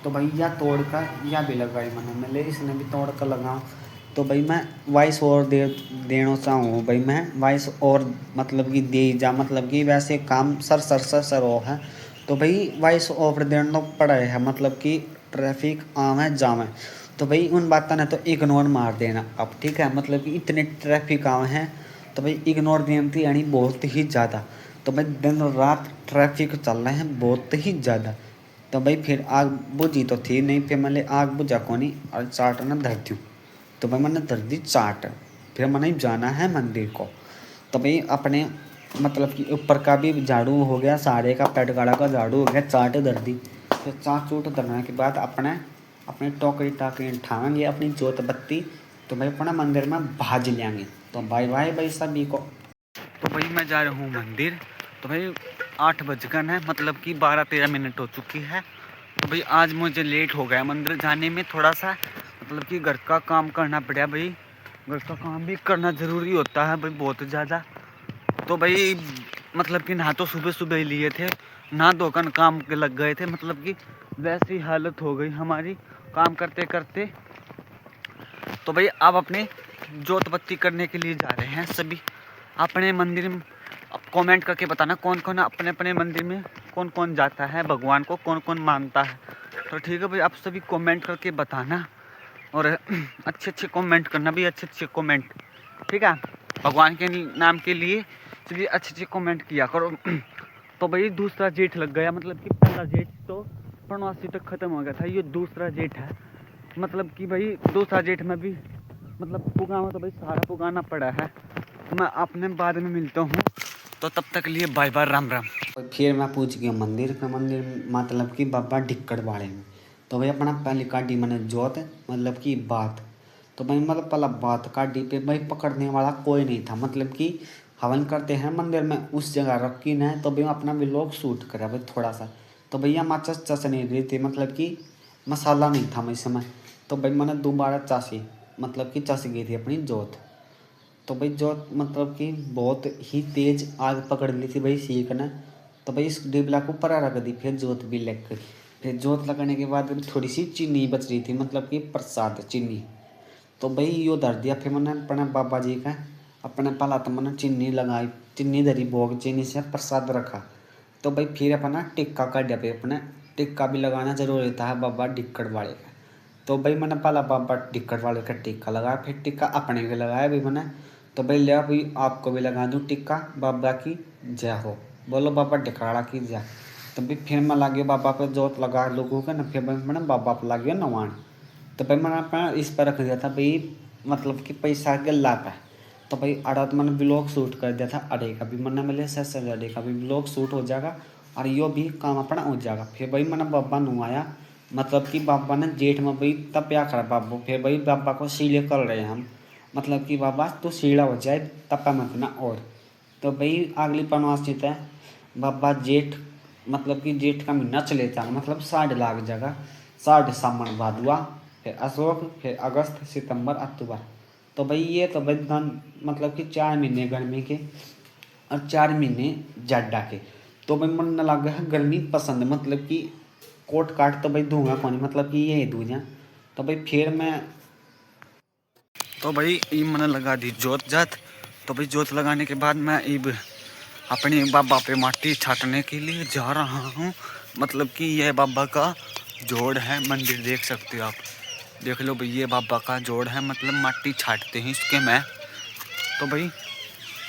तो भैया तोड़ कर या भी लगाई मैंने इसने भी तोड़ कर लगाऊँ। तो भाई मैं वॉइस और देना चाहूँ भाई, मैं वॉइस और मतलब कि दे जा, मतलब कि वैसे काम सर हो है। तो भाई वॉइस ओवर देना पड़ा है, मतलब कि ट्रैफिक आवे जावे, तो भाई उन बातों ने तो इग्नोर मार देना अब, ठीक है। मतलब कि इतने ट्रैफिक आवे हैं तो भाई इग्नोर देनी थी यानी बहुत ही ज़्यादा। तो भाई दिन रात ट्रैफिक चल रहे हैं बहुत ही ज़्यादा। तो भाई फिर आग बुझी तो थी नहीं, फिर मैंने आग बुझा को नहीं और चाट ना धर दूँ। तो भाई मैंने धर दी चाट, फिर मैंने जाना है मंदिर को। तो भाई अपने मतलब कि ऊपर का भी झाड़ू हो गया, सारे का पेट गाड़ा का झाड़ू हो गया, चाट धर दी। फिर चाट चूट धरने के बाद अपने टोकरी टाकरी उठाएंगे अपनी जोत बत्ती, तो भाई अपना मंदिर में भाज लेंगे। तो बाय बाय भाई सभी को। तो भाई मैं जा रहा हूँ मंदिर। तो भाई 8 बज गए हैं, मतलब कि 12-13 मिनट हो चुकी है। तो भाई आज मुझे लेट हो गया मंदिर जाने में थोड़ा सा, मतलब कि घर का काम करना पड़ा भाई, घर का काम भी करना ज़रूरी होता है भाई बहुत ज़्यादा। तो भाई मतलब कि नहा तो सुबह सुबह ही लिए थे, नहा धोकर काम के लग गए थे, मतलब कि वैसी हालत हो गई हमारी काम करते करते। तो भाई अब अपने जोत बत्ती करने के लिए जा रहे हैं सभी अपने मंदिर में। अब कमेंट करके बताना कौन कौन अपने अपने मंदिर में कौन कौन जाता है, भगवान को कौन कौन मानता है। तो ठीक है भाई, आप सभी कमेंट करके बताना, और अच्छे अच्छे कमेंट करना भी, अच्छे अच्छे कमेंट, ठीक है। भगवान के नाम के लिए चलिए अच्छे अच्छे कमेंट किया करो। तो भाई दूसरा जेठ लग गया, मतलब कि पहला जेठ तो पूर्णवासी तक ख़त्म हो गया था, ये दूसरा जेठ है। मतलब कि भाई दूसरा जेठ में भी मतलब पुगाना तो भाई सारा पुगाना पड़ा है। तो मैं अपने बाद में मिलता हूँ, तो तब तक लिए बाय बाय, राम राम। फिर मैं पूछ गया मंदिर मतलब कि बाबा ढिक्कड़ वाले में। तो भाई अपना पहले काटी मैंने जोत, मतलब कि बात। तो भाई मतलब पहला बात काटी पे भाई पकड़ने वाला कोई नहीं था, मतलब कि हवन करते हैं मंदिर में उस जगह रखी न, तो भाई अपना भी लोग शूट करा भाई थोड़ा सा। तो भैया माचस चस नहीं रही थी, मतलब कि मसाला नहीं था मैं समय। तो भाई मैंने दोबारा चासी, मतलब कि चस गई थी अपनी जोत। तो भाई जोत मतलब कि बहुत ही तेज आग पकड़ ली थी भाई सीख ने। तो भाई इस डिबला को ऊपर रख दी, फिर जोत भी लग गई। फिर जोत लगाने के बाद थोड़ी सी चीनी बच रही थी, मतलब कि प्रसाद चीनी, तो भाई यो धर दिया। फिर मैंने अपने बाबा जी का अपने पहला तो मैंने चीनी लगाई, चीनी धरी भोग, चीनी से प्रसाद रखा। तो भाई फिर अपना टिक्का कर दिया। भाई अपने टिक्का भी लगाना जरूरी था बाबा डिक्कड़ वाले का। तो भाई मैंने पहला बाबा डिक्कड़ वाले का टिक्का लगाया, फिर टिक्का अपने के लगाया भाई मैंने। तो भाई लिया भाई आपको भी लगा दूँ टिक्का, बाबा की जय हो, बोलो बाबा डिकड़ा की जय। तो भाई फिर मैं लगे बाबा पे जोत लगा लोगों का ना, फिर मैंने बाबा पे लग गया नवान। तो भाई मैंने अपना इस पर रख दिया था भाई, मतलब कि पैसा गला पे। तो भाई अड़ा तो मैंने ब्लॉग शूट कर दिया था अड़े का भी, मैंने मिले से अड़े का भी ब्लॉग शूट हो जाएगा और यो भी काम अपना हो जाएगा। फिर भाई मैंने बाबा नुआया, मतलब कि बाबा ने जेठ में भाई तब क्या करा बाबू। फिर भाई बाबा को सीढ़े कर रहे हैं हम, मतलब कि बाबा तो सीढ़ा हो जाए तपा मत ना। और तो भाई अगली पनवास जीता है बाबा जेठ, मतलब कि जेठ का महीना चले जाएगा, मतलब 60 लाख जगह, 60 सावन भादुआ, फिर अशोक, फिर अगस्त, सितंबर, अक्टूबर। तो भाई ये तो भाई मतलब कि 4 महीने गर्मी के और 4 महीने जाड़ा के। तो भाई मन न लगा है गर्मी पसंद, मतलब कि कोट काट तो भाई दूंगा कौन, मतलब कि ये दूंगा। तो भाई फिर मैं, तो भाई ये मैंने लगा दी जोत जात। तो भाई जोत लगाने के बाद मैं अब अपने बाबा पे माटी छाटने के लिए जा रहा हूँ। मतलब कि यह बाबा का जोड़ है, मंदिर देख सकते हो आप, देख लो भाई ये बाबा का जोड़ है, मतलब माटी छाटते हैं इसके मैं। तो भाई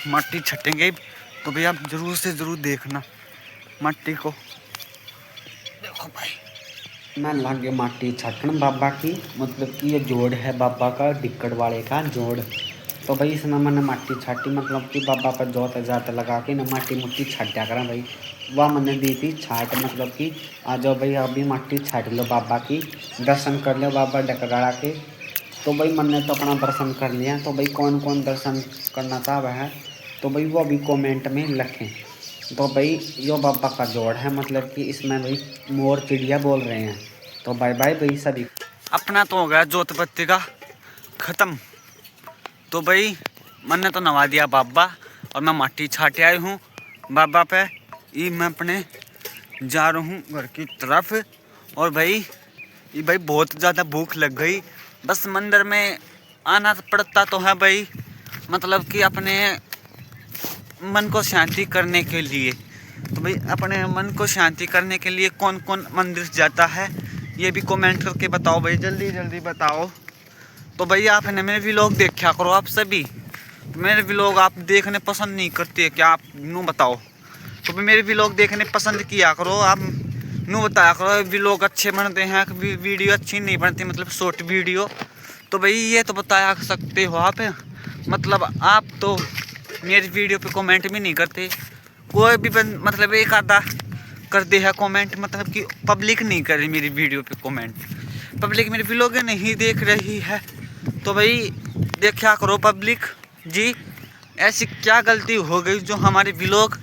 माटी छटेंगे तो भाई आप ज़रूर से ज़रूर देखना माटी को। देखो भाई मैं लग गया माटी छाटन बाबा की, मतलब कि ये जोड़ है बाबा का डिक्कड़ वाले का जोड़। तो भाई इसमें मैंने माटी छाटी, मतलब कि बाबा पर जोत जात लगा के ना माटी मुट्टी छाटा करा भाई। वह मैंने दी थी छाट, मतलब कि आ जाओ भाई अभी माटी छाट लो बाबा की, दर्शन कर लो बाबा डकराड़ा के। तो भाई मैंने तो अपना दर्शन कर लिया। तो भाई कौन कौन दर्शन करना चाह रहा है तो भाई वो अभी कमेंट में लिखें। तो भाई यो बाबा का जोड़ है, मतलब कि इसमें भाई मोर चिड़िया बोल रहे हैं। तो बाय बाय भाई सभी। अपना तो हो गया जोत बत्ती का ख़त्म। तो भाई मैंने तो नवा दिया बाबा और मैं माटी छाटे आई हूँ बाबा पे। ये मैं अपने जा रहा हूँ घर की तरफ। और भाई ये भाई बहुत ज़्यादा भूख लग गई, बस मंदिर में आना पड़ता तो है भाई, मतलब कि अपने मन को शांति करने के लिए। तो भाई अपने मन को शांति करने के लिए कौन कौन मंदिर जाता है ये भी कमेंट करके बताओ भाई, जल्दी जल्दी बताओ। तो भाई आपने मेरे व्लॉग देखा करो आप सभी, तो मेरे व्लॉग आप देखने पसंद नहीं करते क्या, आप नू बताओ। तो भाई मेरे व्लॉग देखने पसंद किया करो आप, नू बताया करो व्लॉग अच्छे बनते हैं वीडियो अच्छी नहीं बनती, मतलब शॉर्ट वीडियो। तो भाई ये तो बताया सकते हो आप, मतलब आप तो मेरी वीडियो पे कमेंट भी नहीं करते, कोई भी मतलब एक आधा कर दे है कमेंट, मतलब कि पब्लिक नहीं करे मेरी वीडियो पे कमेंट, पब्लिक मेरी व्लॉग नहीं देख रही है। तो भाई देखा करो पब्लिक जी, ऐसी क्या गलती हो गई जो हमारे व्लॉग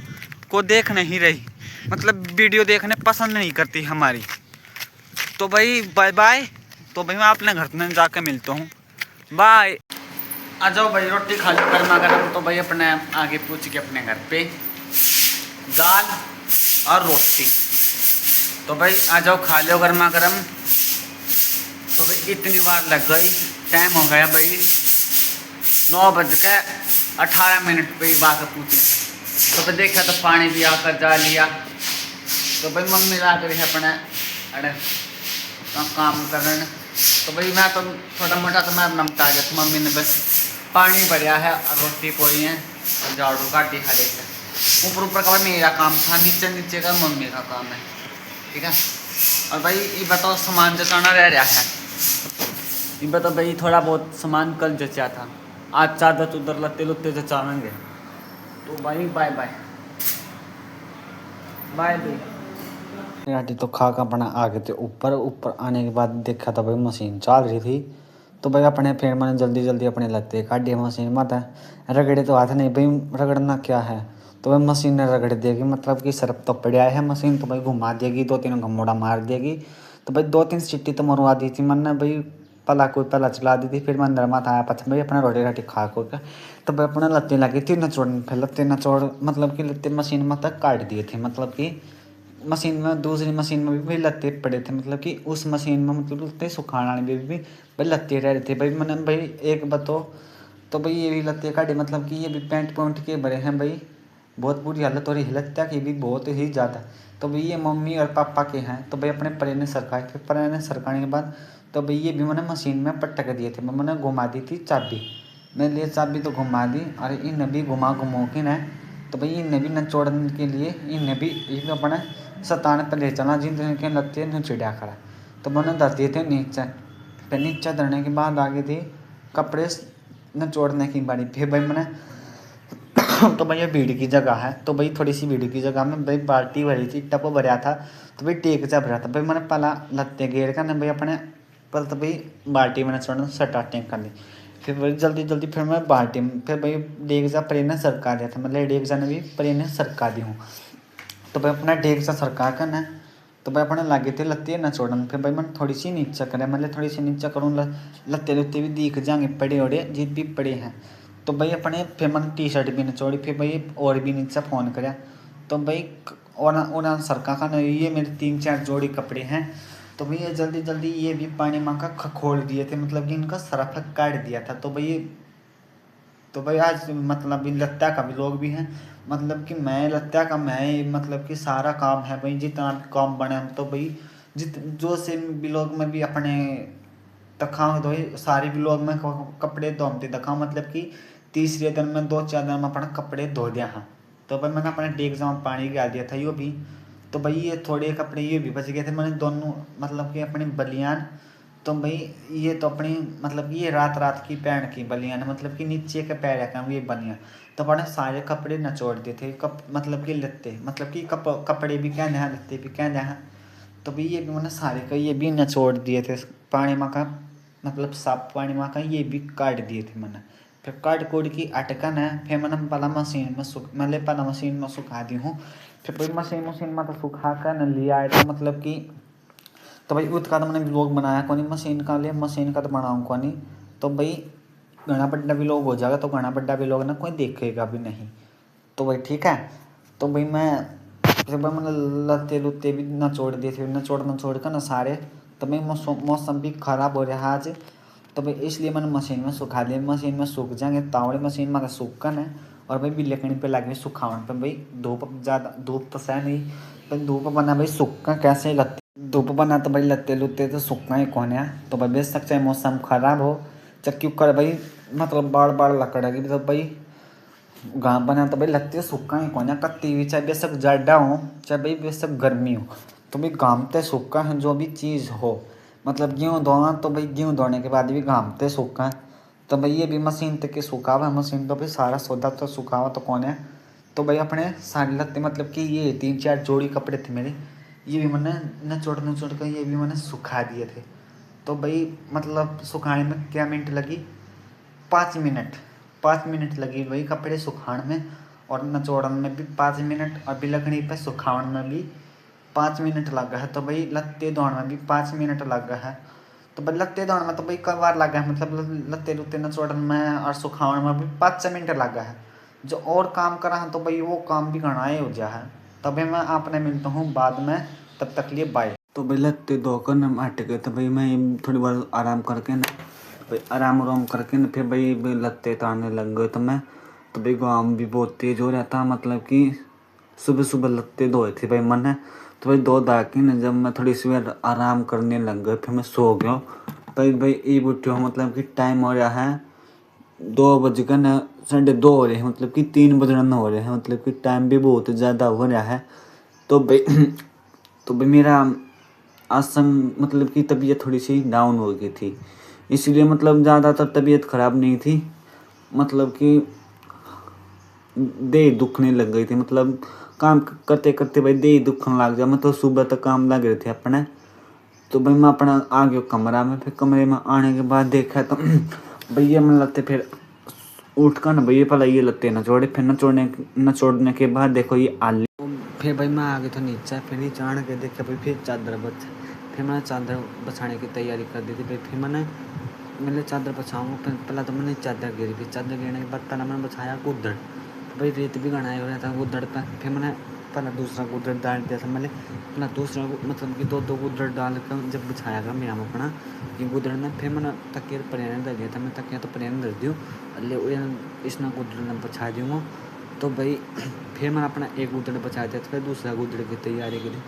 को देख नहीं रही, मतलब वीडियो देखने पसंद नहीं करती हमारी। तो भाई बाय बाय। तो भाई मैं अपने घर में जाकर मिलता हूँ, बाय। आ जाओ भाई रोटी खा लो गर्मा गर्म। तो भाई अपने आगे पूछ के अपने घर पे दाल और रोटी, तो भाई आ जाओ खा लो गर्मा गर्म। तो भाई इतनी बार लग गई, टाइम हो गया भाई 9:18 पे बात पूछे। तो भाई देखा तो पानी भी आकर जा लिया। तो भाई मम्मी ला कर अपने अरे काम करने। तो भाई मैं तो छोटा मोटा तो मैं नमता गया, तो मम्मी ने बस पानी भरिया है और रोटी पोई है और झाड़ू काटी खड़े है। ऊपर ऊपर का मेरा काम था, नीचे नीचे का मम्मी का काम है, ठीक है। और भाई ये बताओ सामान जचाना रह है, ये बताओ भाई थोड़ा बहुत सामान कल जचा था, आज चादर उधर लत्ते लुत्ते जचावेंगे। तो भाई बाय बाय बाय भाई। राटी तो खा का अपना आ गए थे ऊपर। ऊपर आने के बाद देखा था भाई मशीन चल रही थी। तो भाई अपने फिर मैंने जल्दी जल्दी अपने लगते काटिए मशीन मत है, रगड़े तो हाथ नहीं भाई, रगड़ना क्या है। तो भाई मशीन ने रगड़ देगी, मतलब कि सरप तो पड़ा है मशीन, तो भाई घुमा देगी, 2-3 घमोड़ा मार देगी। तो भाई 2-3 सीटी तो मरवा दी थी मैंने भाई, पहला चला दी थी। फिर मैं अंदर मत आया पछ भाई अपना रोटी राटी खा खो के। तो भाई अपना लत्ती लगी थी नचोड़, फिर लत्ती नचोड़ मतलब कि लत्ती मशीन में तक काट दिए थे, मतलब कि मशीन में दूसरी मशीन में भी भाई लत्ते पड़े थे, मतलब कि उस मशीन में मतलब लत्ते सुखाने वाले में भी भाई लत्ते रह रहे थे भाई। मैंने भाई एक बताओ तो भाई ये भी लत्ते काटे, मतलब कि ये भी पैंट पॉइंट के भरे हैं भाई, बहुत बुरी हालत हो रही है लत्ता की भी बहुत ही ज़्यादा। तो भाई ये मम्मी और पापा के हैं, तो भाई अपने परे ने सरकाए, फिर परे ने सरकाने के बाद तो भाई ये भी मैंने मशीन में पटक दिए थे, मैंने घुमा दी थी चाबी, मैंने लिए चाबी तो घुमा दी, और इन भी घुमा घुमो के ना तो भाई इन्हें भी नचोड़ने के लिए इन्हें भी एक अपने सताने पर ले चला जिन के लत्ते न चिड़िया करा। तो मैंने धर दिए थे नीचे, फिर नीचे धरने के बाद आगे थी कपड़े नचोड़ने की बारी। फिर भाई मैंने तो भाई ये भीड़ की जगह है, तो भाई थोड़ी सी भीड़ की जगह में भाई बाल्टी भरी थी, टप भरा था, तो भाई टेक जा भरा था भाई। मैंने पहला लत्ते घेर कर भाई अपने पर तो भाई बाल्टी मैंने छोड़ना स्टार्टिंग कर दी। फिर भाई जल्दी जल्दी फिर मैं बाल्टी में फिर भाई डेग जा परे ने सरका दिया था, मतलब डेग जा ने भी परे ने सरका दी हूँ। तो भाई अपना डेग जा सरका कर ना तो भाई अपने लागे थे लत्ते न छोड़न। फिर भाई मैंने थोड़ी सी नीचे करें, मतलब थोड़ी सी नीचे करूँ लत्ते लत्ते भी दिख जाएंगे पड़े ओड़े जीत भी पड़े हैं। तो भाई अपने फिर मैंने टी शर्ट भी निचोड़ी, फिर भाई और भी नीचे फ़ोन कराया। तो भाई और सरका खाना ये मेरे 3-4 जोड़ी कपड़े हैं। तो भाई ये जल्दी जल्दी ये भी पानी माँ का खखोल दिए थे, मतलब कि इनका सरफ काट दिया था। तो भाई आज मतलब इन लत्ता का भी लोग भी हैं, मतलब कि मैं लत्ता का मैं मतलब कि सारा काम है भाई, जितना भी काम बने तो भाई जित जो से ब्लॉग में भी अपने दिखाऊँ तो सारे ब्लॉग में कपड़े धोते दिखाऊँ, मतलब कि तीसरे दिन में 2-4 दिन में अपने कपड़े धो दिया हाँ। तो भाई मैंने अपने डेग में पानी डाल दिया था यो भी। तो भाई ये थोड़े कपड़े ये भी बच गए थे, मैंने दोनों मतलब कि अपनी बलियान तो भाई ये तो अपनी मतलब कि ये रात रात की पैंट की बलियान, मतलब कि नीचे के पैर का ये बनियान। तो अपने सारे कपड़े नचोड़ दिए थे मतलब कि लत्ते मतलब कि कपड़े भी क्या हैं लत्ते भी क्या हैं। तो भाई ये भी मैंने सारे का ये भी नचोड़ दिए थे पानी में का, मतलब साफ पानी में का ये भी काट दिए थे मैंने। फिर काट कोट की अटकन है, फिर मैंने पहला मशीन में मतलब पहला मशीन में सुखा दी हूँ। फिर भाई मशीन में तो सुखा कर न लिया है, तो मतलब कि तो भाई उसका तो मैंने व्लॉग बनाया कौन मशीन का लिए मशीन का तो बनाऊँ कौन। तो भाई घना बड्डा भी लोग हो जाएगा, तो घना बड्डा भी लोग ना कोई देखेगा भी नहीं। तो भाई ठीक है। तो भाई मैं फिर भाई मैंने लत्ते लुत्ते भी नचोड़ दिए थे, नचोड़ कर ना सारे। तो भाई मौसम भी ख़राब हो रहा है आज, तो भाई इसलिए मैंने मशीन में सुखा दिया, मशीन में सूख जाएंगे तावड़े मशीन में सूख कर है। और भाई बिल्ले कहीं पे लगे सुखावन पर भाई धूप ज़्यादा धूप तो सह नहीं, पर धूप बना भाई सूखा कैसे लत्ते धूप बना तो भाई लत्ते लुत्ते तो सूखना ही कौन है। तो भाई बेशक चाहे मौसम ख़राब हो चक्की कर भाई मतलब बाड़ बाड़ लकड़ेगी तो भाई गाँव बना तो भाई लत्ते सूखा ही कौन है कत्ती भी, चाहे बेशक ज़्यादा हो चाहे भाई बेशक गर्मी हो, तो भाई गाँव ते सूखा है जो भी चीज़ हो। मतलब गेहूँ धोना तो भाई गेहूँ धोने के बाद भी गाँव ते सूखा है। तो भाई ये भी मशीन तक के सुखावा मशीन तो भाई सारा सौदा तो सुखावा तो कौन है। तो भाई अपने सारे लत्ते मतलब कि ये 3-4 जोड़ी कपड़े थे मेरे, ये भी मैंने नचोड़ कर ये भी मैंने सुखा दिए थे। तो भाई मतलब सुखाने में क्या मिनट लगी 5 मिनट 5 मिनट लगी भाई कपड़े सुखाने में, और नचोड़न में भी 5 मिनट, और बिलकनी पे सुखावन में भी 5 मिनट लगा है। तो भाई लत्ते धोने में भी 5 मिनट लगा है। तो भाई लत्ते धोने में तो भाई कई बार लगा है, मतलब लत्ते लुत्ते नचोड़न में और सुखावन में भी 5 मिनट लगा है। जो और काम करा है तो भाई वो काम भी घनाए हो जा है। तभी मैं आपने मिलता हूँ बाद में, तब तक लिए बाय। तो भाई लत्ते धोकर न हट गए, तो भाई मैं थोड़ी बार आराम करके ना भाई आराम करके न फिर भाई लत्ते तारने लग गए। तो भाई काम भी बहुत तेज हो रहा था, मतलब कि सुबह सुबह लत्ते धोए थे भाई मैंने। तो भाई दो दाके न जब मैं थोड़ी सी बार आराम करने लग गए फिर मैं सो गया। भाई ये उठो मतलब कि टाइम हो रहा है 2 बजकर न 2:30 हो रहे हैं, मतलब कि 3 बजना हो रहे हैं, मतलब कि टाइम भी बहुत ज़्यादा हो रहा है। तो भाई तो भाई मेरा आज मतलब कि तबीयत थोड़ी सी डाउन हो गई थी, इसीलिए मतलब ज़्यादातर तबीयत ख़राब नहीं थी, मतलब कि देह दुखने लग गई थी, मतलब काम करते करते भाई देह दुखने लग गया। मतलब सुबह तक काम लग रहे थे अपने। तो भाई मैं अपना आ गया कमरा में, फिर कमरे में आने के बाद देखा तो भैया मैं लत्ते फिर उठ कर ना भैया पहले ये लत्ते नचोड़े, फिर नचोड़ने के बाद देखो ये आली। फिर भाई मैं आ गया था नीचे, फिर नीचे आने के देखा भाई फिर चादर बच, फिर मैंने चादर बछाने की तैयारी कर दी थी भाई। फिर मैंने चादर बछाऊँगा, फिर पहले तो मैंने चादर गिरी, फिर चादर गिरने के बाद पहले मैंने बछाया गुद्दड़। तो भाई रेत भी गड़ाया हो रहा था गुद्दड़ पर, फिर मैंने पहला दूसरा गुदड़ डाल दिया था मैंने, पहला दूसरा मतलब कि 2 गुदड़ डाल कर जब बिछाया मैं यहाँ अपना ये गुदड़ ने, फिर मैंने तकिया पर धर दिया था, मैं तकिया तो पर धर दूँ इसना गुदड़ ने बछा दूँगा। तो भाई फिर मैंने अपना एक गुदड़ बचा दिया था, फिर दूसरा गुदड़ की तैयारी की थी,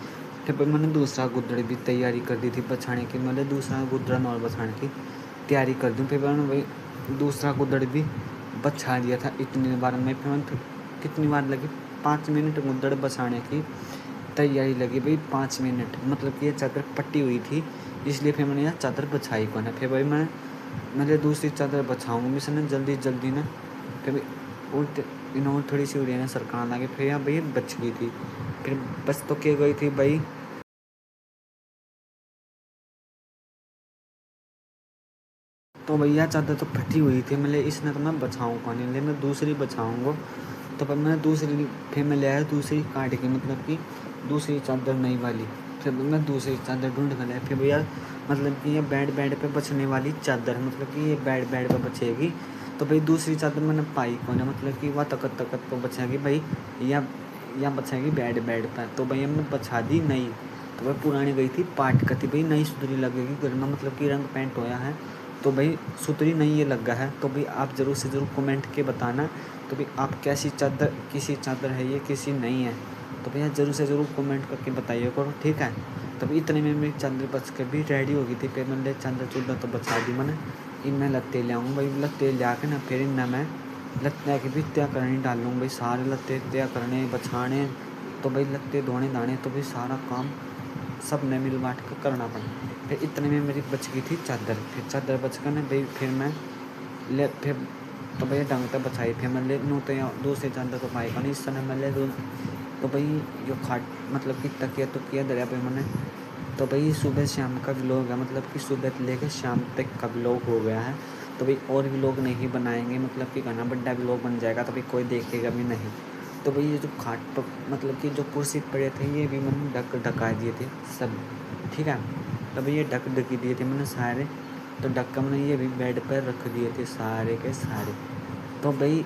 फिर भाई मैंने दूसरा गुदड़ भी तैयारी कर दी थी बछाने की, मतलब दूसरा गुदड़ और बछाने की तैयारी कर दूँ। फिर मैंने भाई दूसरा गुदड़ भी बछा दिया था इतनी बार में। फिर मैंने कितनी बार लगी 5 मिनट गुदड़ बछाने की तैयारी लगी भाई 5 मिनट, मतलब कि ये चादर पट्टी हुई थी इसलिए फिर मैंने यहाँ चादर बछाई को ना। फिर भाई मैंने दूसरी चादर बछाऊँगा मिस ने जल्दी जल्दी ना, फिर भाई उल्ट इन्होंने थोड़ी सी उड़िया सरकार लगे, फिर यहाँ भाई बच गई थी। फिर बस तो क्या गई थी भाई, तो भैया चादर तो फटी हुई थी, मतलब इसने तो मैं बचाऊँ कौन, इसलिए मैं दूसरी बचाऊँगा। तो फिर मैं दूसरी फिर मैं ले आया दूसरी काट के, मतलब कि दूसरी चादर नई वाली। फिर मैं दूसरी चादर ढूंढ कर लाया। फिर भैया मतलब कि ये बेड पे बचने वाली चादर, मतलब कि ये बेड पे बचेगी। तो भाई दूसरी चादर मैंने पाई कौन है, मतलब कि वह तकत पर बचेगी भाई, या बचेगी बेड पर। तो भैया मैं बचा दी नई। तो भाई पुरानी गई थी पाट कती, भाई नई सुधरी लगेगी घर में, मतलब कि रंग पेंट होया है तो भाई सुतरी नहीं ये लगा है। तो भाई आप ज़रूर से ज़रूर कमेंट के बताना तो भाई आप किसी चादर है ये किसी नहीं है, तो भैया ज़रूर से ज़रूर कमेंट करके बताइए करो, ठीक है। तब इतने में मेरी चादर बच के भी रेडी हो गई थी। फिर मैंने चादर चूदर तो बचा दी मैंने, इनमें लत्ते ले आऊँ भाई, लत्ते ले आके ना फिर इनमें मैं लत्ते की भी तय करनी डालूँ भाई, सारे लत्ते तय करने बछाने, तो भाई लत्ते धोने दाने, तो भाई सारा काम सब ने मिल बांट कर करना पड़ा। फिर इतने में मेरी बच गई थी चादर। फिर चादर बच कर ना भाई फिर मैं ले फिर तो भैया ढंग से बचाई। फिर मैं ले नू तो दूसरी चादर तो पाई नहीं इस समय मैं ले दूँ। तो भाई जो खाट मतलब कि तकिया तो किया दरिया पे मैंने। तो भाई सुबह शाम का व्लॉग है, मतलब कि सुबह से लेकर शाम तक का व्लॉग हो गया है। तो भाई और व्लॉग नहीं बनाएंगे, मतलब कि घना बड़ा व्लॉग बन जाएगा तो भाई कोई देखेगा भी नहीं। तो भाई ये जो खाट पर मतलब कि जो कुर्सी पड़े थे ये भी मैंने ढका दिए थे सब, ठीक है। तो भाई ये ढकी दिए थे मैंने सारे, तो ढक्का मैंने ये भी बेड पर रख दिए थे सारे के सारे। तो भाई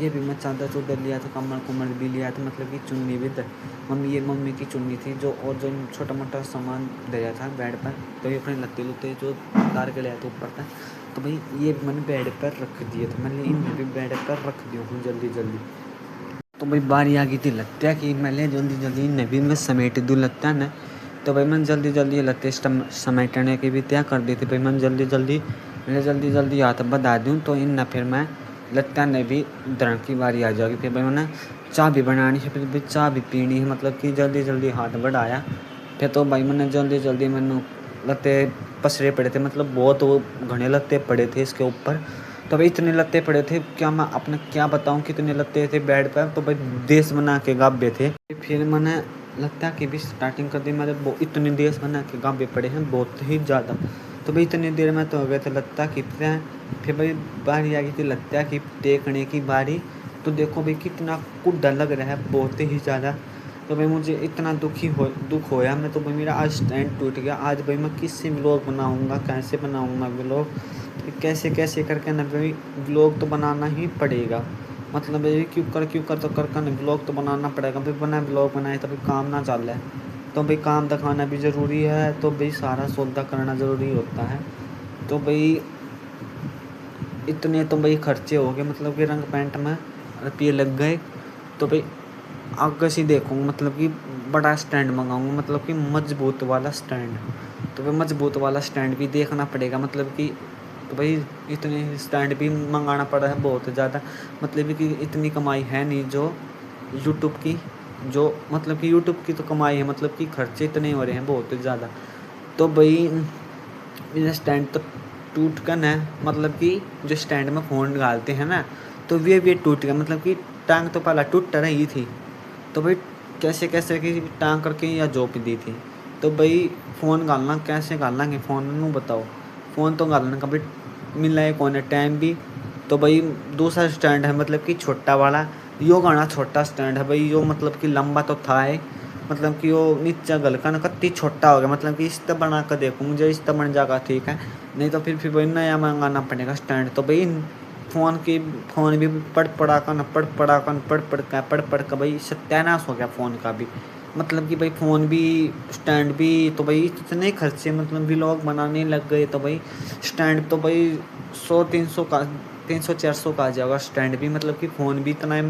ये भी मैं चादर चूदर लिया था, कम्बल भी लिया था, मतलब कि चुन्नी भी मम्मी की चुन्नी थी जो, और जो छोटा मोटा सामान दिया था बेड पर। तो ये अपने लत्ते लुत्ते जो उतार के लाया था ऊपर था, तो भाई ये भी मैंने बेड पर रख दिए थे, मैंने इन्हें भी बेड पर रख दिया हूँ जल्दी। तो भाई बारी आ गई थी लत्या की, मैंने जल्दी इन्हें भी मैं समेट दूँ लत्या ने। तो भाई मैंने जल्दी लत्ते समेटने की भी तय कर दी थी। भाई मैंने जल्दी हाथ बधा दूँ तो इन फिर मैं लत्या ने भी दरण की बारी आ जाएगी। फिर भाई मैंने चाय भी बनानी है, फिर भी चाय भी पीनी है, मतलब कि जल्दी हाथ बढ़ाया। फिर तो भाई मैंने जल्दी मैंने लत्ते पसरे पड़े थे, मतलब बहुत वो घने लत्ते पड़े थे इसके ऊपर। तो भाई इतने लत्ते पड़े थे, क्या मैं अपने क्या बताऊं कितने लत्ते थे बेड पर। तो भाई देश बना के गाबे थे। फिर मैंने लत्ता की भी स्टार्टिंग कर दी, मतलब इतने देश बना के गाबे पड़े हैं बहुत ही ज़्यादा। तो भाई इतनी देर में तो हो गए थे लत्ता की। फिर भाई बारी आ गई थी लत्ता की देखने की बारी। तो देखो भाई कितना कुड्डा लग रहा है बहुत ही ज़्यादा। तो भाई मुझे इतना दुख होया मैं, तो भाई मेरा आज स्टैंड टूट गया। आज भाई मैं किससे व्लॉग बनाऊँगा, कैसे बनाऊँगा व्लॉग, कैसे करके ना भाई व्लॉग तो बनाना ही पड़ेगा। मतलब ये क्यों कर तो कर ना व्लॉग तो बनाना पड़ेगा। भाई बना व्लॉग बनाए तो भाई काम ना चल रहा है, तो भाई काम दिखाना भी ज़रूरी है, तो भाई सारा सौदा करना ज़रूरी होता है। तो भाई इतने तो भाई खर्चे हो गए, मतलब कि रंग पेंट में रुपये लग गए। तो भाई आगे से देखूँगा, मतलब कि बड़ा स्टैंड मंगाऊँगा, मतलब कि मजबूत वाला स्टैंड। तो भाई मजबूत वाला स्टैंड भी देखना पड़ेगा, मतलब कि तो भाई इतने स्टैंड भी मंगाना पड़ा है बहुत ज़्यादा, मतलब कि इतनी कमाई है नहीं जो यूट्यूब की, जो मतलब कि यूट्यूब की तो कमाई है, मतलब कि खर्चे इतने हो रहे हैं बहुत ज़्यादा। तो भाई मेरा स्टैंड तो टूट कर ना, मतलब कि जो स्टैंड में फ़ोन डालते हैं ना, तो वे टूट गया, मतलब कि टांग तो पहला टूट रही थी। तो भाई कैसे की टांग करके या जोप दी थी। तो भाई फ़ोन गालना कैसे गालेंगे फ़ोन में बताओ, फ़ोन तो गालना कभी मिला है कौन है टाइम भी। तो भाई दूसरा स्टैंड है, मतलब कि छोटा वाला, यो गाना छोटा स्टैंड है भाई, यो मतलब कि लंबा तो था है, मतलब कि वो नीचा गलका ना कत्ती छोटा हो गया, मतलब कि इस तरह बना कर देखो मुझे इस तरह बन जाएगा ठीक है, नहीं तो फिर भाई नया मंगाना पड़ेगा स्टैंड। तो भाई फ़ोन भी पढ़ कर भाई सत्यानाश हो गया फ़ोन का भी। मतलब कि भाई फ़ोन भी, स्टैंड भी, तो भाई इतने खर्चे, मतलब व्लॉग बनाने लग गए तो भाई स्टैंड तो भाई 100-300 का, 300-400 का आ जाएगा स्टैंड भी। मतलब कि फ़ोन भी इतना,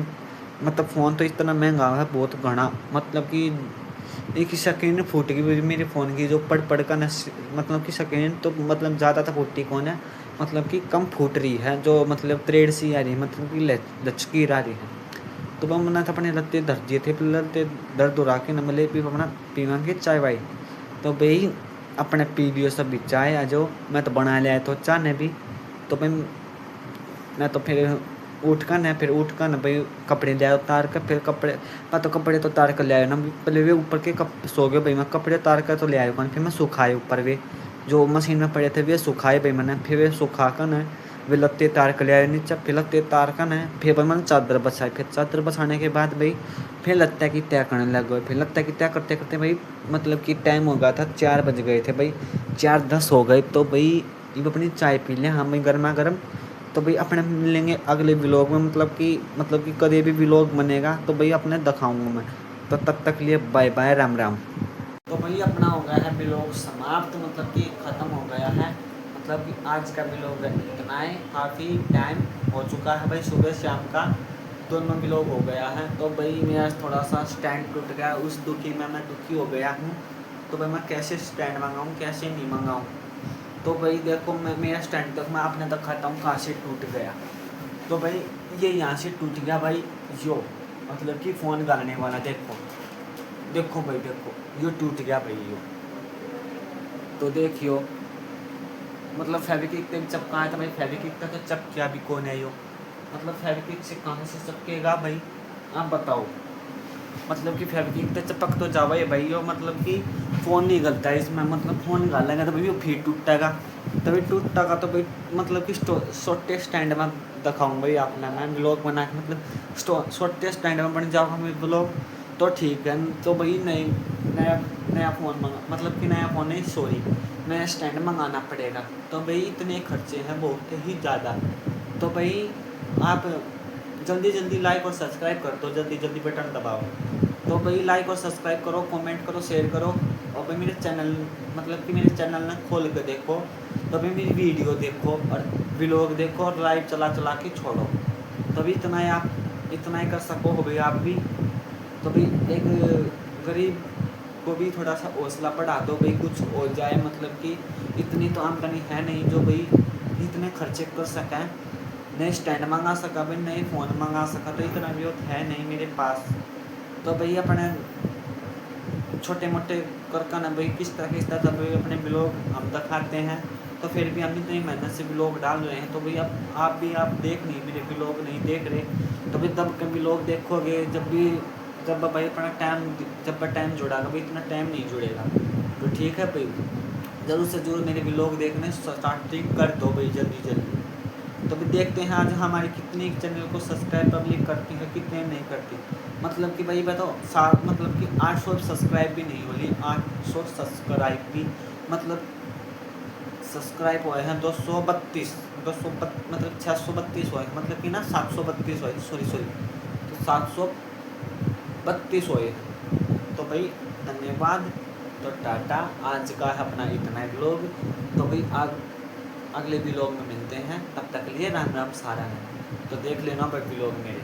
मतलब फ़ोन तो इतना महंगा है, बहुत घना। मतलब कि एक ही स्क्रीन फूट गई मेरे फ़ोन की, जो पढ़ का नस, मतलब कि स्क्रीन तो मतलब ज़्यादा तो फूटी कौन है, मतलब कि कम फूट रही है, जो मतलब त्रेड सी आ रही है, मतलब कि लचकीर आ रही है। तो वह मना था अपने लत्ते धर दिए थे, लत्ते दर्द उड़ा के न मिले भी अपना पीवांगे चाय वाई। तो भाई अपने पी लियो सब भी चाय, आ जाओ, मैं तो बना लिया तो चाय ने भी। तो भाई मैं तो फिर उठ कर न भाई कपड़े ले आया उतार कर, फिर कपड़े, मैं तो कपड़े तो उतार कर ले आया ना, पहले वे ऊपर के सो गए भाई, मैं कपड़े उतार कर तो ले आया, फिर मैं सुखाए ऊपर, वे जो मशीन में पड़े थे वे सुखाए भाई मैंने, फिर वे सुखा कर न वे लत्ते तार कर ले आए नीचे, फिर लत्ते तार कर न फिर भाई मैंने चादर बछाई, फिर चादर बछाने के बाद भाई फिर लत्ते की तय करने लग गए, फिर लत्ते की तय करते करते भाई मतलब कि टाइम हो गया था, 4 बज गए थे भाई, 4:10 हो गए। तो भाई ये अपनी चाय पी लें हम भाई गर्मा गर्म। तो भाई अपने मिलेंगे अगले व्लॉग में, मतलब कि कभी भी व्लॉग बनेगा तो भाई अपने दिखाऊंगा मैं। तो तब तक लिए बाय बाय, राम राम। तो भाई अपना हो गया है व्लॉग समाप्त, मतलब कि ख़त्म हो गया है। मतलब कि आज का व्लॉग इतना है, काफ़ी टाइम हो चुका है भाई, सुबह शाम का दोनों व्लॉग हो गया है। तो भाई मेरा थोड़ा सा स्टैंड टूट गया, उस दुखी में मैं दुखी हो गया हूँ। तो भाई मैं कैसे स्टैंड मंगाऊँ, कैसे नहीं मंगाऊँ। तो भाई देखो मेरा स्टैंड तक मैं आपने दिखाता हूँ कहाँ से टूट गया। तो भाई ये यहाँ से टूट गया भाई, यो मतलब कि फ़ोन गालने वाला, देखो देखो भाई, देखो यो टूट गया भाई यो। तो देखियो, मतलब फेविक्विक पे भी चिपका है, तो भाई फेविक्विक का तो चिपकिया भी कौन है यो, मतलब फेविक्विक से कहाँ से चिपकेगा भाई, आप बताओ। मतलब कि फेविक्विक तो चिपक तो जावा है भाई यो, मतलब कि फ़ोन नहीं गलता है इसमें, मतलब फ़ोन गालेंगे तो भाई वो फिर टूटेगा, तभी टूटेगा। तो भाई मतलब कि छोटे स्टैंड में दिखाऊँ भाई आपने, मैं ब्लॉग बना के, मतलब छोटे स्टैंड में बन जाऊँगा मैं ब्लॉग, तो ठीक है। तो भाई नया फ़ोन मतलब कि नया फ़ोन नहीं, सॉरी, नया स्टैंड मंगाना पड़ेगा। तो भाई इतने खर्चे हैं बहुत ही ज़्यादा। तो भाई आप जल्दी जल्दी लाइक और सब्सक्राइब कर दो, जल्दी जल्दी बटन दबाओ। तो भाई लाइक और सब्सक्राइब करो, कमेंट करो, शेयर करो। और भाई मेरे चैनल, मतलब कि मेरे चैनल में खोल के देखो, तो भाई मेरी वीडियो देखो और व्लॉग देखो और लाइव चला चला के छोड़ो। तभी इतना ही आप, इतना ही कर सको हो भाई आप भी। तो भाई एक गरीब को भी थोड़ा सा हौसला बढ़ा दो भाई, कुछ हो जाए, मतलब कि इतनी तो आमदनी है नहीं जो भाई इतने खर्चे कर सकें, नए स्टैंड मंगा सका भाई, नए फ़ोन मंगा सका, तो इतना भी है नहीं मेरे पास। तो भाई अपने छोटे मोटे करके ना भाई किस तरह भाई अपने ब्लॉग हम दिखाते हैं। तो फिर भी हम इतनी मेहनत से ब्लॉग डाल रहे हैं, तो भाई अब आप देख नहीं, मेरे ब्लॉग नहीं देख रहे, तो भाई तब के ब्लॉग देखोगे जब भाई अपना टाइम जुड़ागा भाई, इतना टाइम नहीं जुड़ेगा। तो ठीक है भाई, ज़रूर से ज़रूर मेरे ब्लॉग देखने स्टार्टिंग कर दो भाई, जल्दी जल्दी। तो भी देखते हैं आज हमारे कितने चैनल को सब्सक्राइब पब्लिक करती है, कितने नहीं करती। मतलब कि भाई बताओ, मतलब कि 800 सब्सक्राइब भी नहीं हुई, 800 सब्सक्राइब भी, मतलब सब्सक्राइब हुए हैं 232, मतलब 632 हुए, मतलब कि ना 732 हुए, सॉरी तो 732 हुए। तो भाई धन्यवाद। तो टाटा, आज का है अपना इतना ही ब्लॉग। तो भाई अगले ब्लॉग में मिलते हैं, तब तक के लिए राम राम, सारा है। तो देख लेना भाई ब्लॉग मेरे।